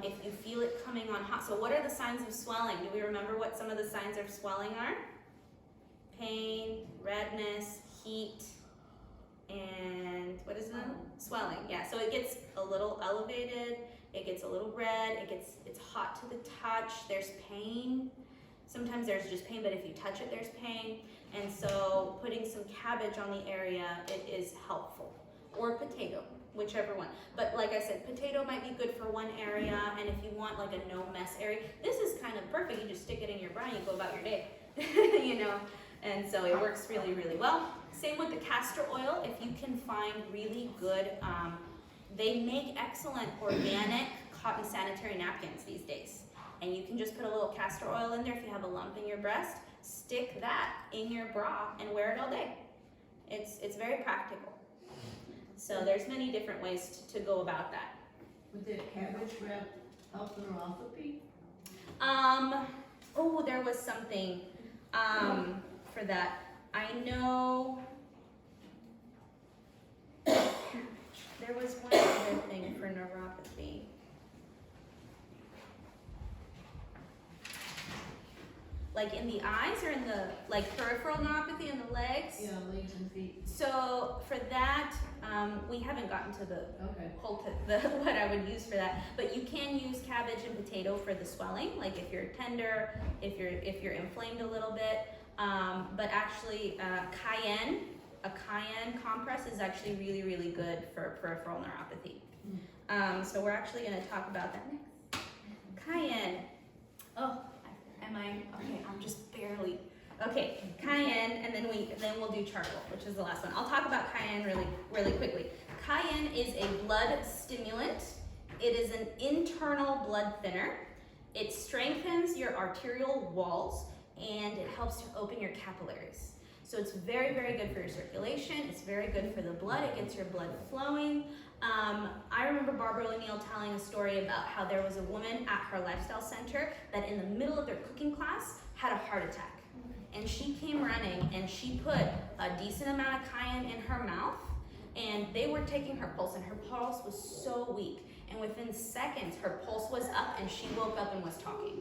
If you feel it coming on hot. So what are the signs of swelling? Do we remember what some of the signs of swelling are? Pain, redness, heat, and what is it? Swelling. Yeah, so it gets a little elevated, it gets a little red, it's hot to the touch, there's pain. Sometimes there's just pain, but if you touch it, there's pain. And so putting some cabbage on the area, it is helpful. Or potato, whichever one. But like I said, potato might be good for one area, and if you want like a no mess area, this is kind of perfect. You just stick it in your bra and you go about your day, you know? And so it works really, really well. Same with the castor oil. If you can find really good, they make excellent organic cotton sanitary napkins these days. And you can just put a little castor oil in there if you have a lump in your breast, stick that in your bra and wear it all day. It's very practical. So there's many different ways to go about that. Would the cabbage wrap help neuropathy? Oh, there was something. for that. I know there was one other thing for neuropathy. Like in the eyes or in the, like peripheral neuropathy in the legs? Yeah, legs and feet. So for that, we haven't gotten to the Okay. what I would use for that, but you can use cabbage and potato for the swelling, like if you're tender, if you're inflamed a little bit. But actually, a cayenne compress is actually really, really good for peripheral neuropathy. So we're actually going to talk about that next. Cayenne. Oh, am I okay? I'm just barely. Okay, cayenne, and then we'll do charcoal, which is the last one. I'll talk about cayenne really quickly. Cayenne is a blood stimulant. It is an internal blood thinner. It strengthens your arterial walls and it helps to open your capillaries. So it's very, very good for your circulation. It's very good for the blood. It gets your blood flowing. I remember Barbara O'Neill telling a story about how there was a woman at her lifestyle center that in the middle of their cooking class had a heart attack. And she came running and she put a decent amount of cayenne in her mouth and they were taking her pulse and her pulse was so weak. And within seconds, her pulse was up and she woke up and was talking.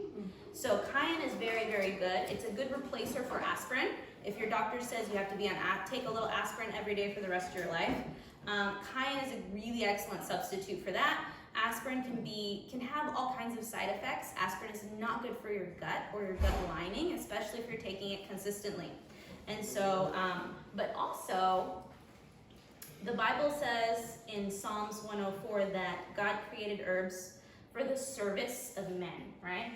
So cayenne is very, very good. It's a good replacer for aspirin. If your doctor says you have to be on take a little aspirin every day for the rest of your life, cayenne is a really excellent substitute for that. Aspirin can have all kinds of side effects. Aspirin is not good for your gut or your gut lining, especially if you're taking it consistently. And so, but also, the Bible says in Psalms 104 that God created herbs for the service of men, right?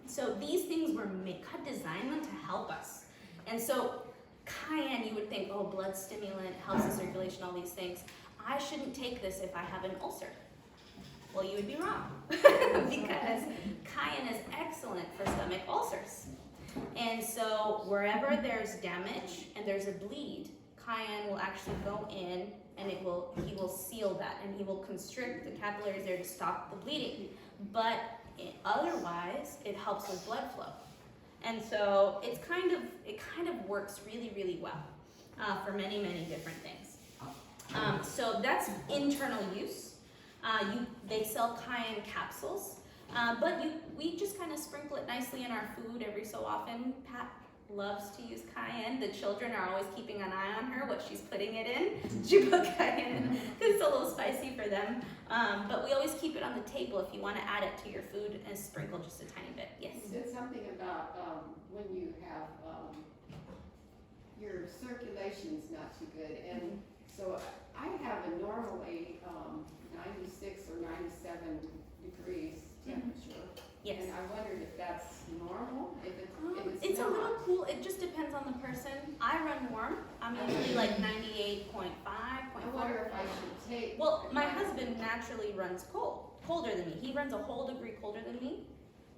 So these things were made, God designed them to help us. And so cayenne, you would think, oh, blood stimulant, helps the circulation, all these things. I shouldn't take this if I have an ulcer. Well, you would be wrong because cayenne is excellent for stomach ulcers. And so wherever there's damage and there's a bleed, cayenne will actually go in and he will seal that and he will constrict the capillaries there to stop the bleeding. But otherwise, it helps with blood flow. And so it kind of works really, really well for many, many different things. So that's internal use. They sell cayenne capsules, but we just kind of sprinkle it nicely in our food every so often. Pat loves to use cayenne. The children are always keeping an eye on her, what she's putting it in. She put cayenne in because it's a little spicy for them. But we always keep it on the table if you want to add it to your food and sprinkle just a tiny bit. Yes? You said something about when you have your circulation's not too good, and so I have a normally 96 or 97 degrees temperature. Yes. And I wondered if that's normal, if It's a not. little cool. It just depends on the person. I run warm. I'm usually like 98.5, I 0.4. wonder if I should take. Well, my husband naturally runs colder than me. He runs a whole degree colder than me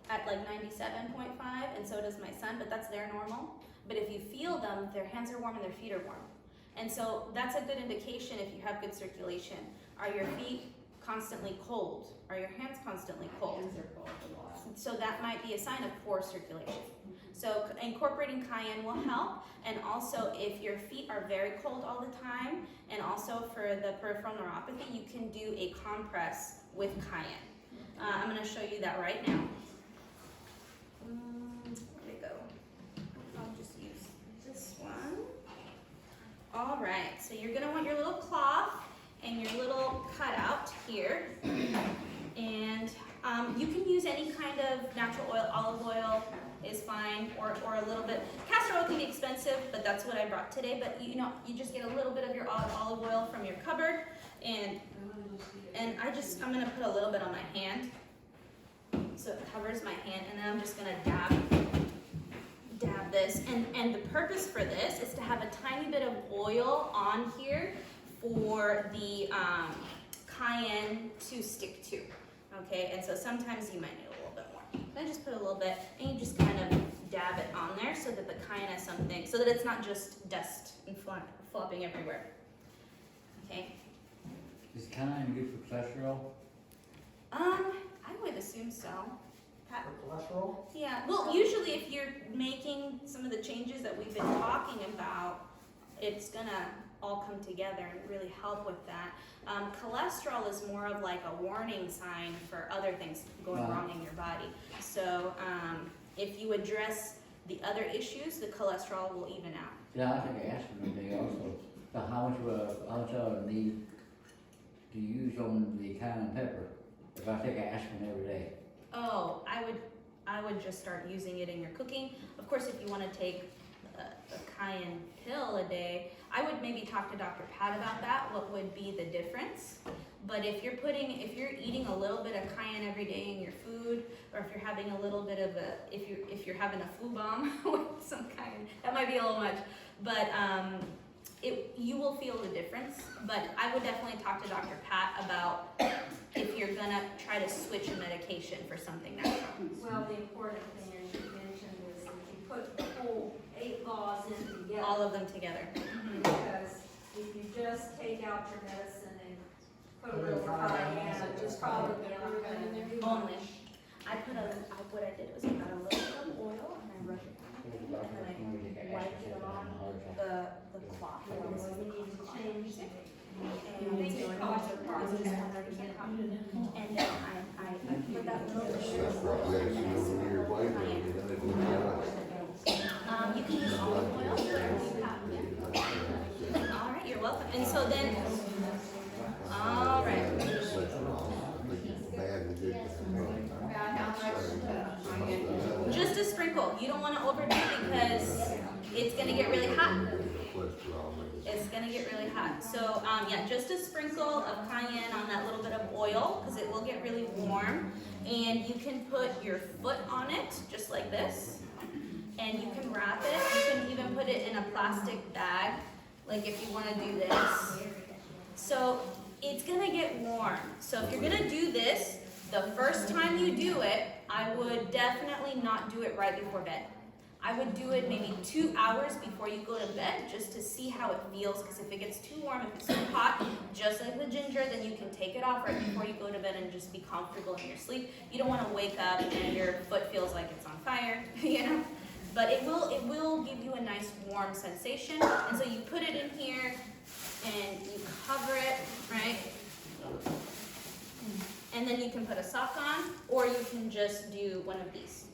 at like 97.5, and so does my son, but that's their normal. But if you feel them, their hands are warm and their feet are warm. And so that's a good indication if you have good circulation. Are your feet constantly cold? Are your hands constantly cold? Hands are cold a lot. So that might be a sign of poor circulation. So incorporating cayenne will help. And also if your feet are very cold all the time, and also for the peripheral neuropathy, you can do a compress with cayenne. I'm gonna show you that right now. Where'd it go? I'll just use this one. All right, so you're gonna want your little cloth and your little cutout here. And you can use any kind of natural oil, olive oil is fine, or a little bit. Castor oil can be expensive, but that's what I brought today. But you you just get a little bit of your olive oil from your cupboard, and I'm gonna put a little bit on my hand, so it covers my hand, and then I'm just gonna dab this. And the purpose for this is to have a tiny bit of oil on here for the cayenne to stick to. Okay, and so sometimes you might need a little bit more. Then just put a little bit, and you just kind of dab it on there so that the cayenne has something, so that it's not just dust and flopping everywhere. Okay. Is cayenne good for cholesterol? I would assume so. Pat? For cholesterol? Yeah, well, usually if you're making some of the changes that we've been talking about, it's gonna all come together and really help with that. Cholesterol is more of like a warning sign for other things going wrong in your body. So if you address the other issues, the cholesterol will even out. Yeah, I think I asked him today also, so how much I need to use on the cayenne pepper if I take aspirin every day? Oh, I would just start using it in your cooking. Of course, if you want to take a cayenne pill a day, I would maybe talk to Dr. Pat about that. What would be the difference? But if you're eating a little bit of cayenne every day in your food, or if you're having a little bit of if you're having a flu bomb with some cayenne, that might be a little much. But you will feel the difference. But I would definitely talk to Dr. Pat about if you're gonna try to switch a medication for something natural. Well, the important thing, as you mentioned, is if you put the whole 8 laws in together. All of them together. Because if you just take out your medicine and put a little cayenne, it's probably not gonna do Only. much. What I did was I got a little bit of oil and I rubbed it and then I wiped it on the cloth. So we need to change it. And then I put that little bit That's probably got some over here waiting on you, that would be nice. you can use olive oil. All right, you're welcome. And so then, all right. Bad and good. About how much, I get. Just a sprinkle. You don't want to overdo it because it's gonna get really hot. It's gonna get really hot. So yeah, just a sprinkle of cayenne on that little bit of oil because it will get really warm. And you can put your foot on it just like this. And you can wrap it. You can even put it in a plastic bag, like if you want to do this. So it's gonna get warm. So if you're gonna do this, the first time you do it, I would definitely not do it right before bed. I would do it maybe 2 hours before you go to bed just to see how it feels, because if it gets too warm, if it's too hot, just like the ginger, then you can take it off right before you go to bed and just be comfortable in your sleep. You don't want to wake up and your foot feels like it's on fire, you know? But it will give you a nice warm sensation. And so you put it in here and you cover it, right? And then you can put a sock on, or you can just do one of these.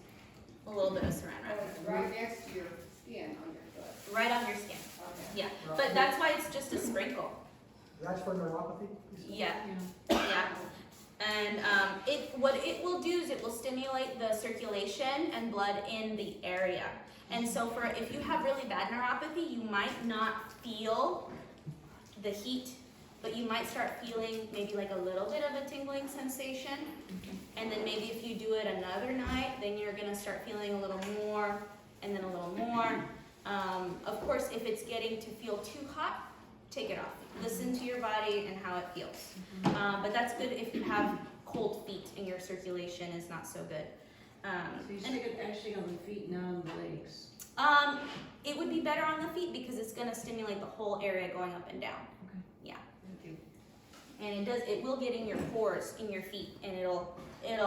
A little bit of saran wrap. Right next to your skin on your foot. Right on your skin. Okay. Yeah. But that's why it's just a sprinkle. That's for neuropathy? Yeah. Yeah. And what it will do is it will stimulate the circulation and blood in the area. And so if you have really bad neuropathy, you might not feel the heat, but you might start feeling maybe like a little bit of a tingling sensation. And then maybe if you do it another night, then you're gonna start feeling a little more, and then a little more. Of course, if it's getting to feel too hot, take it off. Listen to your body and how it feels. But that's good if you have cold feet and your circulation is not so good. So you stick it actually on the feet, not on the legs? It would be better on the feet because it's gonna stimulate the whole area going up and down. Okay. Yeah. Thank you. And it will get in your pores in your feet, and it'll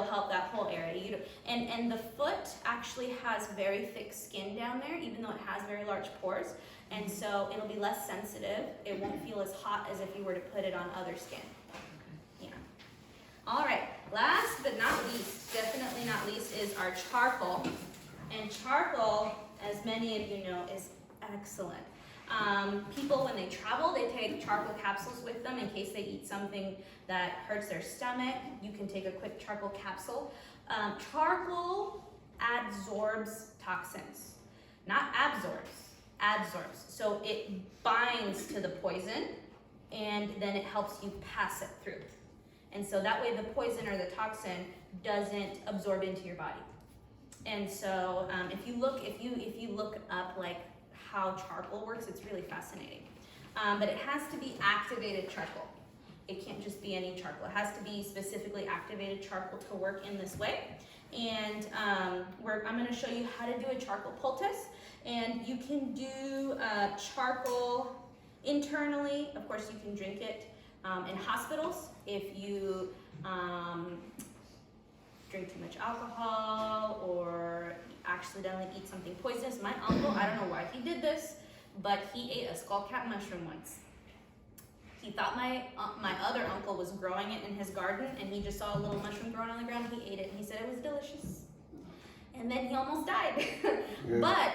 help that whole area. And the foot actually has very thick skin down there, even though it has very large pores, and so it'll be less sensitive. It won't feel as hot as if you were to put it on other skin. Yeah. All right. Last but not least, definitely not least, is our charcoal. And charcoal, as many of you know, is excellent. People, when they travel, they take charcoal capsules with them in case they eat something that hurts their stomach. You can take a quick charcoal capsule. Charcoal adsorbs toxins, not absorbs, adsorbs. So it binds to the poison, and then it helps you pass it through. And so that way the poison or the toxin doesn't absorb into your body. And so if you look up like how charcoal works, it's really fascinating. But it has to be activated charcoal. It can't just be any charcoal. It has to be specifically activated charcoal to work in this way. And I'm going to show you how to do a charcoal poultice. And you can do charcoal internally. Of course, you can drink it in hospitals if you drink too much alcohol or accidentally eat something poisonous. My uncle, I don't know why he did this, but he ate a skullcap mushroom once. He thought my other uncle was growing it in his garden, and he just saw a little mushroom growing on the ground. He ate it, and he said it was delicious. And then he almost died. But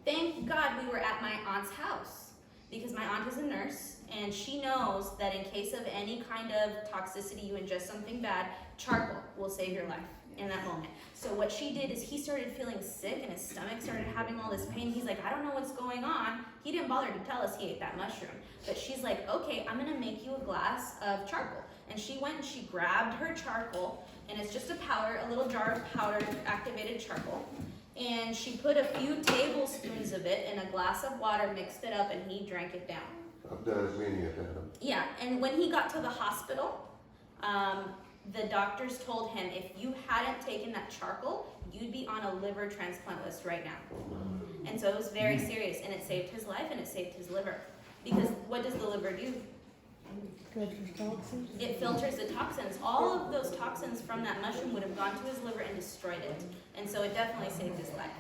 thank God we were at my aunt's house, because my aunt is a nurse, and she knows that in case of any kind of toxicity, you ingest something bad, charcoal will save your life in that moment. So what she did is he started feeling sick, and his stomach started having all this pain. He's like, I don't know what's going on. He didn't bother to tell us he ate that mushroom. But she's like, okay, I'm gonna make you a glass of charcoal. And she went and she grabbed her charcoal, and it's just a powder, a little jar of powdered activated charcoal. And she put a few tablespoons of it in a glass of water, mixed it up, and he drank it down. I've done it many a time. Yeah, and when he got to the hospital, the doctors told him if you hadn't taken that charcoal, you'd be on a liver transplant list right now. And so it was very serious, and it saved his life and it saved his liver. Because what does the liver do? It filters the toxins. All of those toxins from that mushroom would have gone to his liver and destroyed it. And so it definitely saved his life.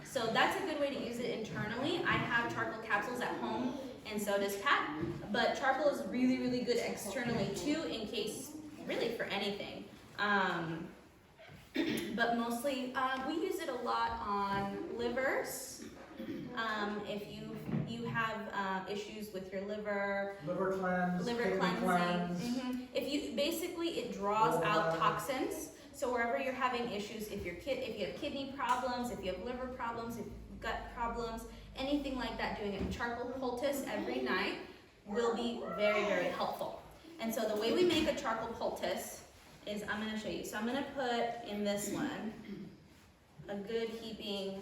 So that's a good way to use it internally. I have charcoal capsules at home, and so does Pat. But charcoal is really, really good externally too, in case, really for anything. But mostly, we use it a lot on livers. If you have issues with your liver, Liver cleanse, liver kidney cleansing. If you basically, it draws out toxins. So wherever you're having issues, if you have kidney problems, if you have liver problems, if you've gut problems, anything like that, doing a charcoal poultice every night will be very, very helpful. And so the way we make a charcoal poultice is, I'm going to show you. So I'm going to put in this one a good heaping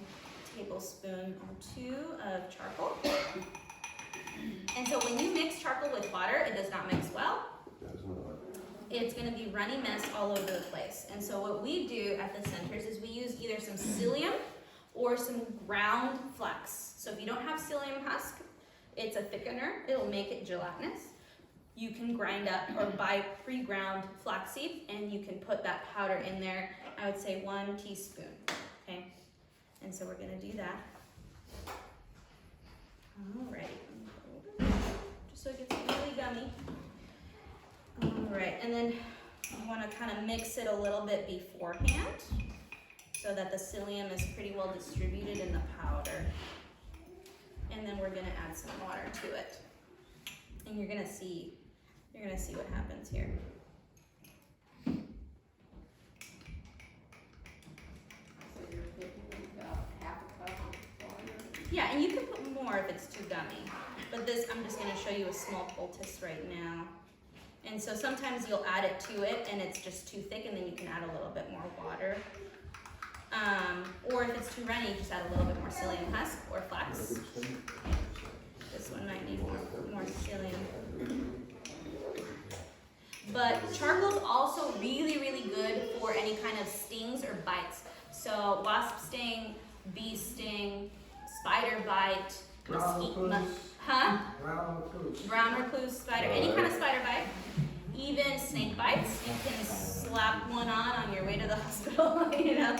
tablespoon or two of charcoal. And so when you mix charcoal with water, it does not mix well. That's not. It's going to be runny mess all over the place. And so what we do at the centers is we use either some psyllium or some ground flax. So if you don't have psyllium husk, it's a thickener. It'll make it gelatinous. You can grind up or buy pre-ground flaxseed, and you can put that powder in there. I would say 1 teaspoon, okay? And so we're gonna do that. Alrighty, just so it gets really gummy. Alright, and then you wanna kinda mix it a little bit beforehand so that the psyllium is pretty well distributed in the powder. And then we're gonna add some water to it. And you're gonna see what happens here. So you're putting about half a cup of water? Yeah, and you can put more if it's too gummy. But this, I'm just gonna show you a small poultice right now. And so sometimes you'll add it to it and it's just too thick, and then you can add a little bit more water. Or if it's too runny, just add a little bit more psyllium husk or flax. This one might need more psyllium. But charcoal is also really, really good for any kind of stings or bites. So wasp sting, bee sting, spider bite, brown recluse spider, any kind of spider bite, even snake bites. You can slap one on your way to the hospital, you know.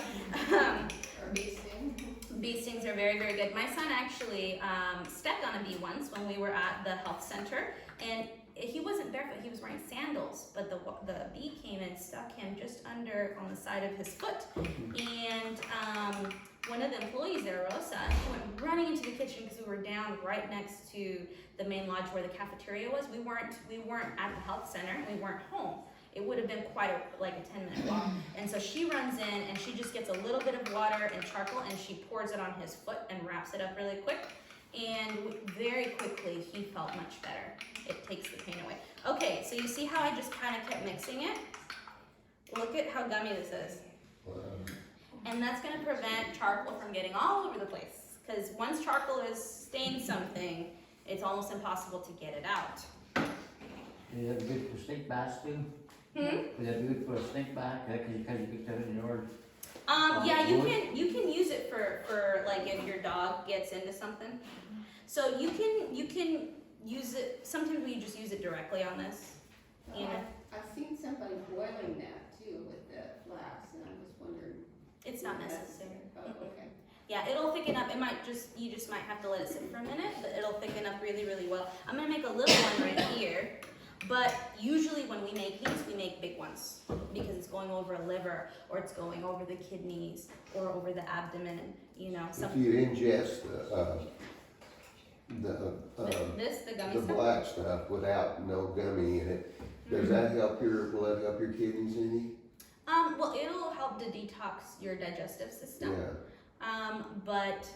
Or bee sting? Bee stings are very, very good. My son actually stepped on a bee once when we were at the health center, and he wasn't barefoot, he was wearing sandals, but the bee came and stuck him just under on the side of his foot. And one of the employees there, Rosa, she went running into the kitchen because we were down right next to the main lodge where the cafeteria was. We weren't at the health center, we weren't home. It would have been quite like a 10-minute walk. And so she runs in and she just gets a little bit of water and charcoal and she pours it on his foot and wraps it up really quick. And very quickly he felt much better. It takes the pain away. Okay, so you see how I just kind of kept mixing it? Look at how gummy this is. And that's going to prevent charcoal from getting all over the place. Because once charcoal has stained something, it's almost impossible to get it out. Is that good for snake bites too? Is that good for a snake bite? Because you picked up in the yard? Yeah, you can use it for like if your dog gets into something. So you can use it. Sometimes we just use it directly on this. You know. I've seen somebody boiling that too with the flax, and I was wondering. It's not necessary. Oh, okay. Yeah, it'll thicken up. It might you just might have to let it sit for a minute, but it'll thicken up really, really well. I'm gonna make a little one right here, but usually when we make these, we make big ones because it's going over a liver, or it's going over the kidneys, or over the abdomen, you know. If you ingest The gummy the stuff. black stuff without no gummy in it, does that help will that help your kidneys any? Well, it'll help to detox your digestive system. Yeah. But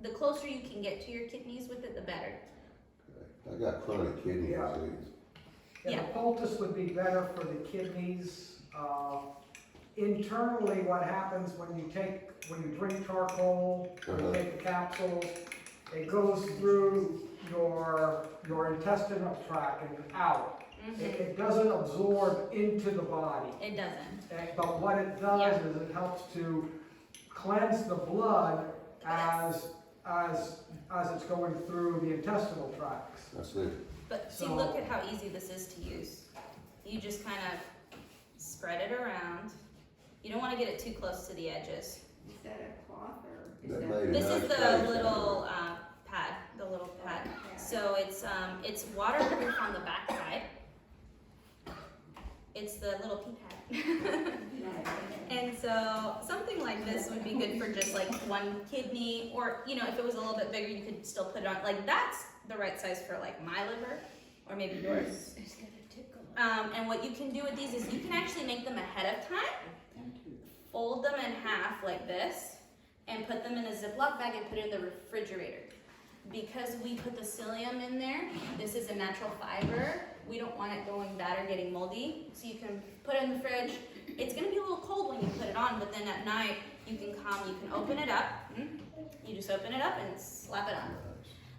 the closer you can get to your kidneys with it, the better. I got chronic kidney Yeah. disease. And Yeah. the poultice would be better for the kidneys. Internally, what happens when you drink charcoal, when you take the capsules, it goes through your intestinal tract and out. It doesn't absorb into the body. It doesn't. But what it does is it helps to cleanse the blood as it's going through the intestinal tracts. That's it. But see, So- look at how easy this is to use. You just kind of spread it around. You don't want to get it too close to the edges. Is that a cloth or is That that? made a This nice is the taste. little pad, the little pad. Yeah. So it's waterproof on the back side. It's the little pea pad. And so something like this would be good for just like one kidney, or you know, if it was a little bit bigger, you could still put it on. Like that's the right size for like my liver, or maybe yours. And what you can do with these is you can actually make them ahead of time, fold them in half like this, and put them in a Ziploc bag and put it in the refrigerator. Because we put the psyllium in there, this is a natural fiber. We don't want it going bad or getting moldy. So you can put it in the fridge. It's gonna be a little cold when you put it on, but then at night you can open it up. You just open it up and slap it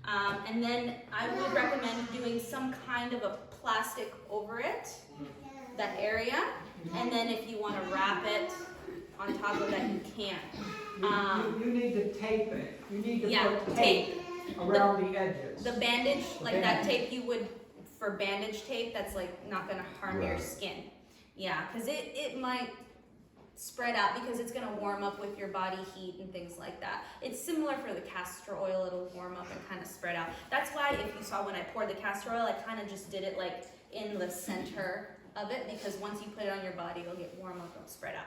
on. And then I would recommend doing some kind of a plastic over it, that area. And then if you wanna wrap it on top of that, you can. You need to tape it. You need to Yeah, put tape. tape around the edges. The bandage, like that tape you would, for bandage tape, that's like not gonna harm your Right. skin. Yeah, cause it might spread out because it's gonna warm up with your body heat and things like that. It's similar for the castor oil, it'll warm up and kind of spread out. That's why if you saw when I poured the castor oil, I kind of just did it like in the center of it, because once you put it on your body, it'll get warm up and spread out.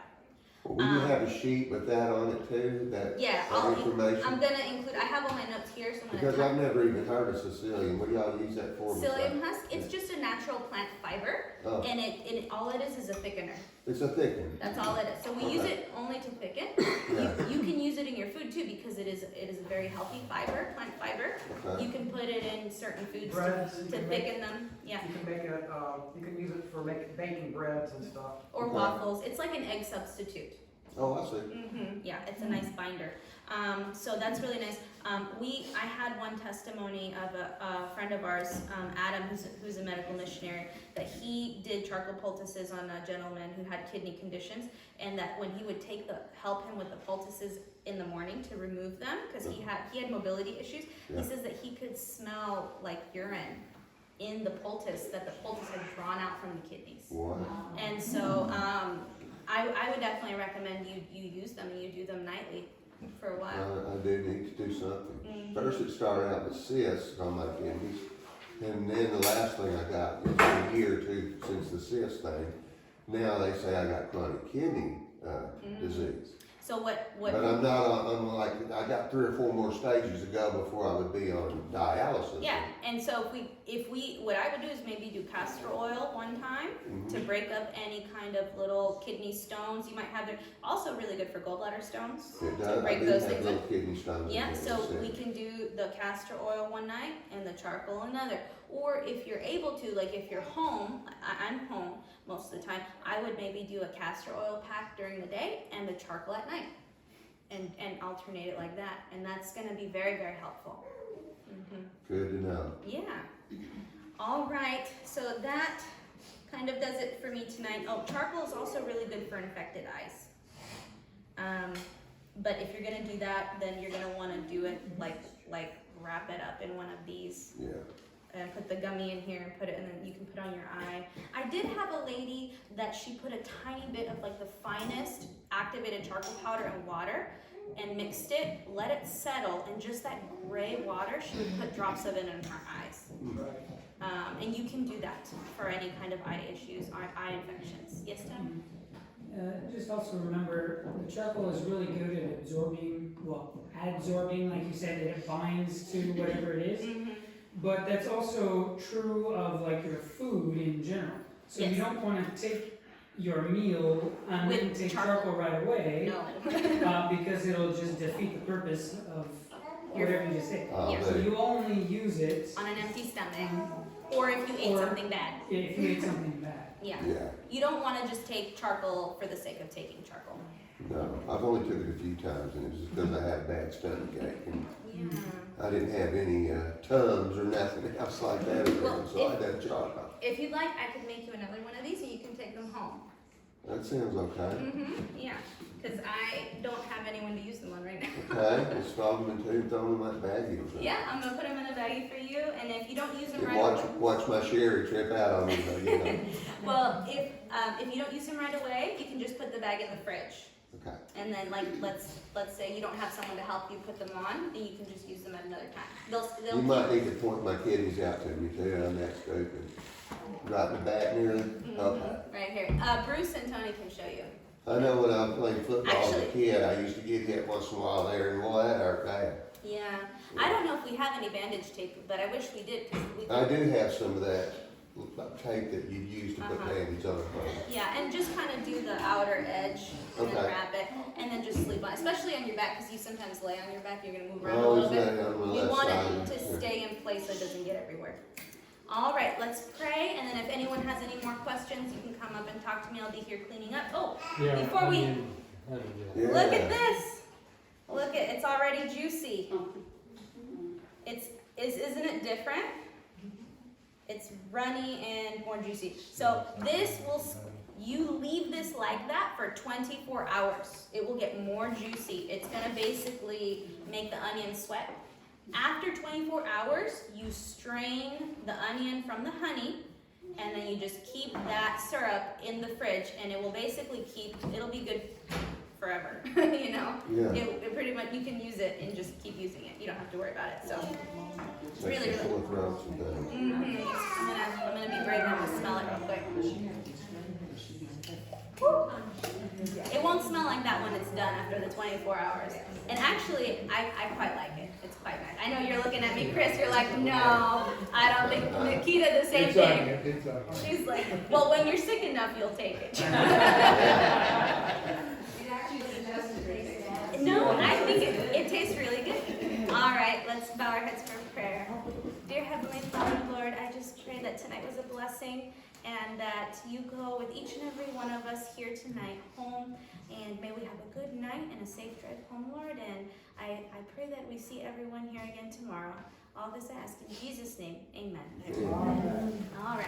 Will you have a sheet with that on it too, Yeah, that information? I'm gonna include, I have all my notes here, so I'm Because gonna I've never even heard of Sicilian. What do y'all use that for? psyllium husk, it's just a natural plant fiber, Oh, and it all it is a thickener. it's a thick one. That's all it is. So we use it only to thicken. Yeah. You can use it in your food too, because it is a very healthy fiber, plant fiber. Okay. You can put it in certain foods Breads, you to can make- thicken them. Yeah, You can make it, you can use it for baking breads and stuff. or Okay. waffles. It's like an egg substitute. Oh, I see. Yeah, it's a nice binder. So that's really nice. I had one testimony of a friend of ours, Adam, who's a medical missionary, that he did charcoal poultices on a gentleman who had kidney conditions, and that when he would help him with the poultices in the morning to remove them, because he had mobility issues, Yeah. he says that he could smell like urine in the poultice, that the poultice had drawn out from the kidneys. Wow. And so, I would definitely recommend you use them and you do them nightly for a while. I do need to do something. Mhm. First it started out with cysts on my kidneys, and then the last thing I got was a year or two since the cyst thing. Now they say I got chronic kidney disease. So what? But I'm not on, I'm like, I got 3 or 4 more stages to go before I would be on dialysis. Yeah, and so what I would do is maybe do castor oil one time to Mhm. break up any kind of little kidney stones you might have there. Also really good for gallbladder stones. It To does, I break do those have things little up. kidney stones. in Yeah, there, so that's it. we can do the castor oil one night and the charcoal another. Or if you're able to, like if you're home, I'm home most of the time, I would maybe do a castor oil pack during the day and the charcoal at night. And alternate it like that. And that's gonna be very, very helpful. Good to know. Yeah. All right, so that kind of does it for me tonight. Oh, charcoal is also really good for infected eyes. But if you're gonna do that, then you're gonna wanna do it like wrap it up in one of these Yeah. and put the gummy in here and put it, and then you can put on your eye. I did have a lady that she put a tiny bit of like the finest activated charcoal powder and water and mixed it, let it settle, and just that gray water, she would put drops of it in her eyes. And you can do that for any kind of eye issues or eye infections. Yes, Tim? Just also remember, the charcoal is really good at absorbing, adsorbing, like you said, that it binds to whatever it is. Mm-hmm. But that's also true of like your food in general. So Yes. you don't want to take your meal and then With take charcoal. charcoal right away, No. because it'll just defeat the purpose of whatever you just ate. Yeah. So you only use it On an empty stomach, or if you ate Or- something bad. if you ate something bad. Yeah. Yeah, You don't want to just take charcoal for the sake of taking charcoal. no, I've only took it a few times, and it's just because I had bad stomach ache, and Yeah. I didn't have any Tums or nothing else like that, Well, so I had chocolate. If you'd like, I could make you another one of these and you can take them home. That sounds okay. Yeah, because I don't have anyone to use them on right now. Okay, just fold them in two, throw them in my baggie or something. Yeah, I'm gonna put them in a baggie for you, and if you don't use them And right away, watch my sherry trip out on me, you know. well, if you don't use them right away, you can just put the bag in the fridge. Okay. And then like let's say you don't have someone to help you put them on, then you can just use them at another time. They'll You might need to point my kiddies out to me too on that scoop, and right in the back near them. Okay. right here. Bruce and Tony can show you. I know when I was playing football as a Actually- kid, I used to get hit once in a while there, and boy, that hurt bad. Yeah, I don't know if we have any bandage tape, but I wish we did. 'Cause we I do have some of that tape that you use to put Uh-huh. bandages on a phone. Yeah, and just kind of do the outer edge and then Okay. wrap it, and then just sleep on it, especially on your back, because you sometimes lay on your back, you're gonna move around a Always little bit. lay on the You left want side. it to stay in place so it doesn't get everywhere. All right, let's pray, and then if anyone has any more questions, you can come up and talk to me. I'll be here cleaning up. Oh, before we Yeah. look at this, it's already juicy. Isn't it different? It's runny and more juicy. So you leave this like that for 24 hours. It will get more juicy. It's gonna basically make the onion sweat. After 24 hours, you strain the onion from the honey, and then you just keep that syrup in the fridge, and it will basically it'll be good forever, you know? Yeah. It pretty much, you can use it and just keep using it. You don't have to worry about it, so. It's Makes really, me really. sore throats and things. I'm gonna be brave enough to smell it real quick. Woo. It won't smell like that when it's done after the 24 hours. And actually, I quite like it. It's quite nice. I know you're looking at me, Chris, you're like, no, I don't think, Nikita, the same thing. She's like, well, when you're sick enough, you'll take it. It actually suggested it. No, I think it tastes really good. All right, let's bow our heads for prayer. Dear Heavenly Father, Lord, I just pray that tonight was a blessing and that you go with each and every one of us here tonight home, and may we have a good night and a safe drive home, Lord, and I pray that we see everyone here again tomorrow. All this I ask in Jesus' name, amen. Amen. All right.